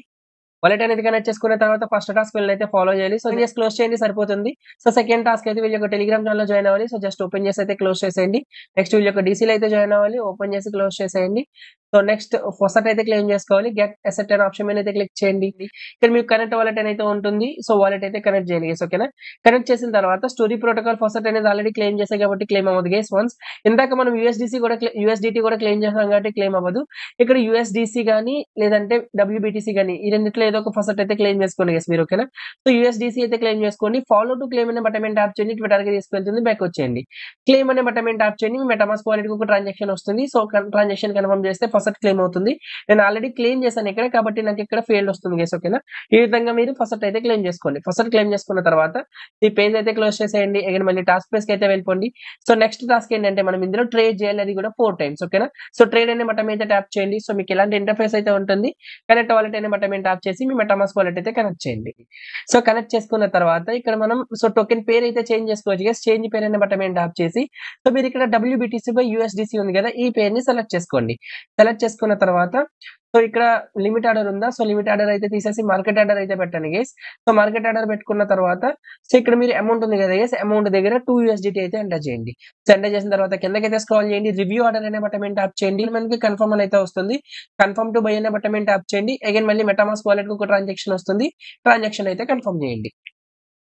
వాలెట్ అనేది కనెక్ట్ చేసుకున్న తర్వాత ఫస్ట్ టాస్క్ వీళ్ళైతే ఫాలో చేయాలి. సో జస్ట్ క్లోజ్ చేయండి సరిపోతుంది. సో సెకండ్ టాస్క్ అయితే వీళ్ళ యొక్క టెలిగ్రామ్ ఛానల్ లో జాయిన్ అవ్వాలి. సో జస్ట్ ఓపెన్ చేసి అయితే క్లోజ్ చేసేయండి. నెక్స్ట్ వీళ్ళ యొక్క డీసీలో అయితే జాయిన్ అవ్వాలి. ఓపెన్ చేసి క్లోజ్ చేసేయండి. సో నెక్స్ట్ ఫస్ట్ అయితే క్లెయిమ్ చేసుకోవాలి. గెట్ అసెట్ అనే ఆప్షన్ మీద అయితే క్లిక్ చేయండి. ఇక్కడ మీకు కనెక్ట్ వాలెట్ అయితే ఉంటుంది. సో వాలెట్ అయితే కనెక్ట్ చేయండి గైస్. ఓకేనా. కనెక్ట్ చేసిన తర్వాత స్టోరీ ప్రోటోకాల్ ఫస్ట్ అనేది ఆల్రెడీ క్లెయిమ్ చేసాం కాబట్టి క్లెయిమ్ అవ్వదు గైస్. వన్స్ ఇందాక మనం USDT కూడా క్లెయిమ్ చేసాం కాబట్టి క్లెయిమ్ అవ్వదు. ఇక్కడ USDC గానీ లేదంటే WBTC గానీ ఈ రెండిట్లో ఏదో ఒక ఫస్ట్ అయితే క్లెయిమ్ చేసుకోండి గైస్ మీరు. ఓకేనా. సో USDC అయితే క్లెయిమ్ చేసుకోండి. ఫాలో టు క్లెయిమ్ అనే బటన్ మీద ట్యాప్ చేయండి. ట్విట్టర్ కి తీసుకెళ్తుంది. బ్యాక్ వచ్చేయండి. క్లెయిమ్ అనే బటన్ మీద ట్యాప్ చేయండి. మీ మెటామాస్క్ వాలెట్ కి ఒక ట్రాన్సాక్షన్ వస్తుంది. సో ట్రాన్సాక్షన్ కన్ఫర్మ్ చేస్తే ఫస్ట్ క్లెయిమ్ అవుతుంది. నేను ఆల్రెడీ క్లెయిమ్ చేశాను ఇక్కడ కాబట్టి నాకు ఇక్కడ ఫెయిల్డ్ వస్తుంది గైస్. ఓకేనా. ఈ విధంగా మీరు ఫస్ట్ అయితే క్లెయిమ్ చేసుకోండి. ఫస్ట్ క్లెయిమ్ చేసుకున్న తర్వాత ఈ పేజ్ అయితే క్లోజ్ చేసేయండి. అగైన్ మళ్ళీ టాస్క్ పేజ్ కి అయితే వెళ్ళిపోండి. సో నెక్స్ట్ టాస్క్ ఏంటంటే మనం ఇందులో ట్రేడ్ చేయాలి, అది కూడా 4 టైమ్స్. ఓకేనా. సో ట్రేడ్ అనే బటన్ మీద ట్యాప్ చేయండి. సో మీకు ఇలాంటి ఇంటర్ఫేస్ అయితే ఉంటుంది. కనెక్ట్ వాలెట్ అనే బటన్ మీద ట్యాప్ చేసి మీ మెటామాస్క్ వాలెట్ అయితే కనెక్ట్ చేయండి. సో కనెక్ట్ చేసుకున్న తర్వాత ఇక్కడ మనం సో టోకెన్ పేరు అయితే చేంజ్ చేసుకోవచ్చు గైస్. చేంజ్ పేరు అనే బటన్ మీద ట్యాప్ చేసి సో మీరు ఇక్కడ WBTC బై USDC ఉంది కదా, ఈ పేరుని సెలెక్ట్ చేసుకోండి. సెలెక్ట్ చేసుకున్న తర్వాత సో ఇక్కడ లిమిట్ ఆర్డర్ ఉందా, సో లిమిట్ ఆర్డర్ అయితే తీసేసి మార్కెట్ ఆర్డర్ అయితే పెట్టండి గైస్. సో మార్కెట్ ఆర్డర్ పెట్టుకున్న తర్వాత సో ఇక్కడ మీరు అమౌంట్ ఉంది కదా గైస్, అమౌంట్ దగ్గర 2 USDT అయితే ఎంటర్ చేయండి. సో ఎంటర్ చేసిన తర్వాత కిందకైతే స్క్రాల్ చేయండి. రివ్యూ ఆర్డర్ అనే బటన్ మీద ట్యాప్ చేయండి. మనకి కన్ఫర్మ్ అయితే వస్తుంది. కన్ఫర్మ్ టు బై అనే బటన్ మీద ట్యాప్ చేయండి. అగైన్ మళ్ళీ మెటామాస్క్ వాలెట్ కు ఒక ట్రాన్సాక్షన్ వస్తుంది. ట్రాన్సాక్షన్ అయితే కన్ఫర్మ్ చేయండి.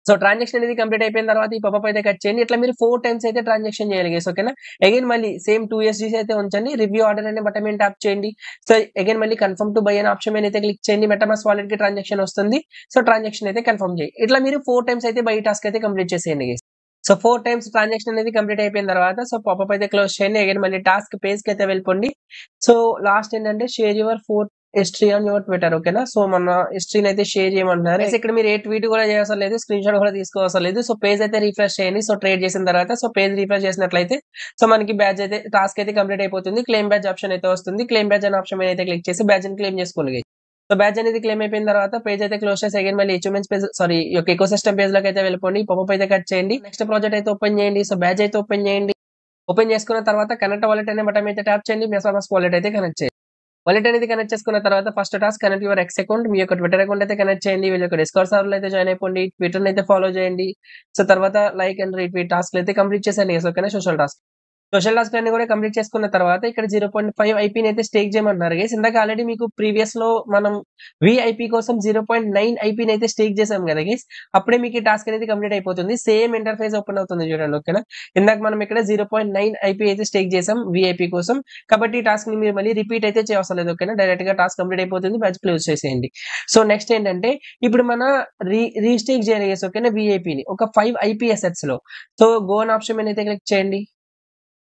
సో ట్రాన్సాక్షన్ అనేది కంప్లీట్ అయిపోయిన తర్వాత ఈ పాపప్ అయితే కట్ చేయండి. ఇట్లా మీరు 4 టైమ్స్ అయితే ట్రాన్సాక్షన్ చేయాలి గైస్. ఓకేనా. అగైన్ మళ్ళీ సేమ్ 2 USDC అయితే ఉంచండి. రివ్యూ ఆర్డర్ అనే బటన్ మీద ట్యాప్ చేయండి. సో అగైన్ మళ్ళీ కన్ఫర్మ్ టు బై అనే ఆప్షన్ మీద అయితే క్లిక్ చేయండి. మెటామాస్క్ వాలెట్ కి ట్రాన్సాక్షన్ వస్తుంది. సో ట్రాన్సాక్షన్ అయితే కన్ఫర్మ్ చేయండి. ఇట్లా మీరు 4 టైమ్స్ అయితే బై టాస్క్ అయితే కంప్లీట్ చేసేయండి గైస్. సో 4 టైమ్స్ ట్రాన్సాక్షన్ అనేది కంప్లీట్ అయిపోయిన తర్వాత సో పాపప్ అయితే క్లోజ్ చేయండి. అగైన్ మళ్ళీ టాస్క్ పేజ్ కి అయితే వెళ్ళిపోండి. సో లాస్ట్ ఏంటంటే share your 4 history on your Twitter. ఓకేనా. సో మన హిస్టరీని అయితే షేర్ చేయమంటున్నారు. ఇక్కడ మీరు ఏ ట్వీట్ కూడా చేయవసరం లేదు, స్క్రీన్ షాట్ కూడా తీసుకోవసరం లేదు. సో పేజ్ అయితే రిఫ్రెష్ చేయండి. సో ట్రేడ్ చేసిన తర్వాత సో పేజ్ రిఫ్రెష్ చేసినట్లయితే సో మనకి బ్యాచ్ అయితే టాస్క్ అయితే కంప్లీట్ అయిపోతుంది. క్లెయిమ్ బ్యాచ్ ఆప్షన్ అయితే వస్తుంది. క్లెయిమ్ బ్యాచ్ అనే ఆప్షన్ మీద అయితే క్లిక్ చేసి బ్యాచ్ ని క్లెయిమ్ చేసుకోండి. సో బ్యాచ్ అనేది క్లెయిమ్ అయిపోయిన తర్వాత పేజ్ అయితే క్లోజ్ చేసి అగైన్ మళ్ళీ అచీవ్మెంట్స్ పేజ్ యొక్క ఎకోసిస్టమ్ పేజ్ లోకి అయితే వెళ్ళిపోండి. పాపప్ అయితే కట్ చేయండి. నెక్స్ట్ ప్రాజెక్ట్ అయితే ఓపెన్ చేయండి. సో బ్యాచ్ అయితే ఓపెన్ చేయండి. ఓపెన్ చేసుకున్న తర్వాత కనెక్ట్ వాలెట్ అనే బటన్ అయితే ట్యాప్ చేయండి. మెటామాస్క్ వాలెట్ అయితే కనెక్ట్ చేయండి. వాలెట్ అనేది కనెక్ట్ చేసుకున్న తర్వాత first task connect your X account. మీ యొక్క ట్విట్టర్ అకౌంట్ అయితే కనెక్ట్ చేయండి. వీళ్ళ యొక్క డిస్కౌంట్ సర్వర్ అయితే జాయిన్ అయిపోండి. ట్విట్టర్ అయితే ఫాలో చేయండి. సో తర్వాత లైక్ అండ్ రీట్వీట్ టాస్క్ అయితే కంప్లీట్ చేసేయండి. ఓకేనా. సోషల్ టాస్క్ అన్ని కూడా కంప్లీట్ చేసుకున్న తర్వాత ఇక్కడ 0.5 ఐపీని అయితే స్టేక్ చేయమంటున్నారు గైస్. ఇందాక ఆల్రెడీ మీకు ప్రీవియస్ లో మనం VIP కోసం 0.9 ఐపీని అయితే స్టేక్ చేసాం కదా గైస్. అప్పుడే మీకు ఈ టాస్క్ అనేది కంప్లీట్ అయిపోతుంది. సేమ్ ఇంటర్ఫేస్ ఓపెన్ అవుతుంది చూడండి. ఓకేనా. ఇందాక మనం ఇక్కడ 0.9 ఐపీ అయితే స్టేక్ చేసాం VIP కోసం. కాబట్టి ఈ టాస్క్ ని మీరు మళ్ళీ రిపీట్ అయితే చేయవసరం లేదు. ఓకేనా. డైరెక్ట్ గా టాస్క్ కంప్లీట్ అయిపోతుంది. బ్యాచ్ క్లోజ్ చేసేయండి. సో నెక్స్ట్ ఏంటంటే ఇప్పుడు మన రీస్టేక్ చేయాలి గైస్. ఓకేనా. VIP ని ఒక 5 IP అసెట్స్ లో. సో గో అన్ ఆప్షన్ మీద అయితే క్లిక్ చేయండి.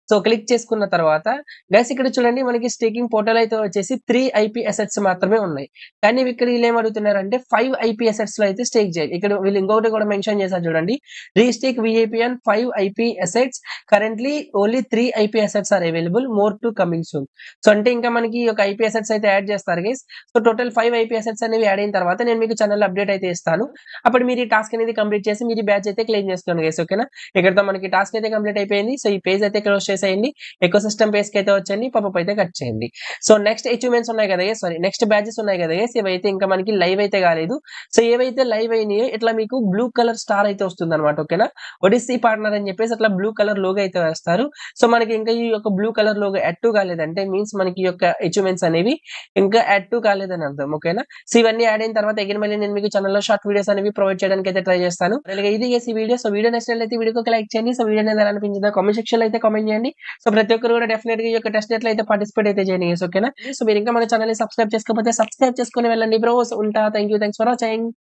సో క్లిక్ చేసుకున్న తర్వాత గైస్ ఇక్కడ చూడండి మనకి స్టేకింగ్ పోర్టల్ అయితే వచ్చేసి 3 ఐపీ అసెట్స్ మాత్రమే ఉన్నాయి. కానీ ఇక్కడ వీళ్ళు ఏం అడుగుతున్నారంటే 5 ఐపీ అసెట్స్ లో అయితే స్టేక్ చేయాలి. ఇక్కడ వీళ్ళు ఇంకొకటి కూడా మెన్షన్ చేశారు చూడండి, restake VIP on 5 IP assets, currently only 3 IP assets are available, more to coming soon. So అంటే ఇంకా మనకి ఒక ఐపీ అసెట్స్ అయితే యాడ్ చేస్తారు guys. So total 5 IP assets అనేవి యాడ్ అయిన తర్వాత నేను మీకు ఛానల్ అప్డేట్ అయితే ఇస్తాను. అప్పుడు మీరు ఈ టాస్క్ అనేది కంప్లీట్ చేసి మీరు బ్యాచ్ అయితే క్లెయిమ్ చేసుకోండి గైస్. ఓకేనా, ఇక్కడతో మనకి టాస్క్ అయితే కంప్లీట్ అయిపోయింది. సో ఈ పేజ్ అయితే క్లోజ్ చేసేయండి, ఎకో సిస్టమ్ పేజ్ కి అయితే వచ్చేయండి, పాపప్ అయితే కట్ చేయండి. సో నెక్స్ట్ అచీవ్మెంట్స్ ఉన్నాయి కదా, సారీ నెక్స్ట్ బ్యాచెస్ ఉన్నాయి కదా, ఇవైతే ఇంకా మనకి లైవ్ అయితే కాలేదు. సో ఏవైతే లైవ్ అయినాయో ఇట్లా మీకు బ్లూ కలర్ స్టార్ అయితే వస్తుంది అనమాట. ఓకేనా, ఒడిస్సీ పార్ట్నర్ అని చెప్పేసి అట్లా బ్లూ కలర్ లోగో అయితే వేస్తారు. సో మనకి ఇంకా ఈ యొక్క బ్లూ కలర్ లోగో యాడ్ టు కాలేదంటే మీన్స్ మనకి ఈ యొక్క అచీవ్మెంట్స్ అనేవి ఇంకా యాడ్ టు కాలేదని అర్థం. ఓకేనా, సో ఇవన్నీ యాడ్ అయిన తర్వాత అగైన్ మళ్ళీ నేను మీకు ఛానల్లో షార్ట్ వీడియోస్ అనేవి ప్రొవైడ్ చేయడానికి అయితే ట్రై చేస్తాను. ఇది ఈ వీడియో. సో వీడియో నచ్చినట్లయితే వీడియోకి లైక్ చేయండి. సో వీడియో అనేది ఎలా అనిపించిందో కామెంట్ సెక్షన్ లో అయితే కామెంట్ చేయండి. సో ప్రతి ఒక్కరు కూడా డెఫినెట్ గా ఈ యొక్క టెస్ట్ నెట్ లో అయితే పార్టిసిపేట్ అయితే చేయండి. ఓకేనా, సో మీరు ఇంకా మన ఛానల్ ని సబ్స్క్రైబ్ చేసుకోకపోతే సబ్స్క్రైబ్ చేసుకుని వెళ్ళండి బ్రోస్. ఉంటా. Thanks for watching.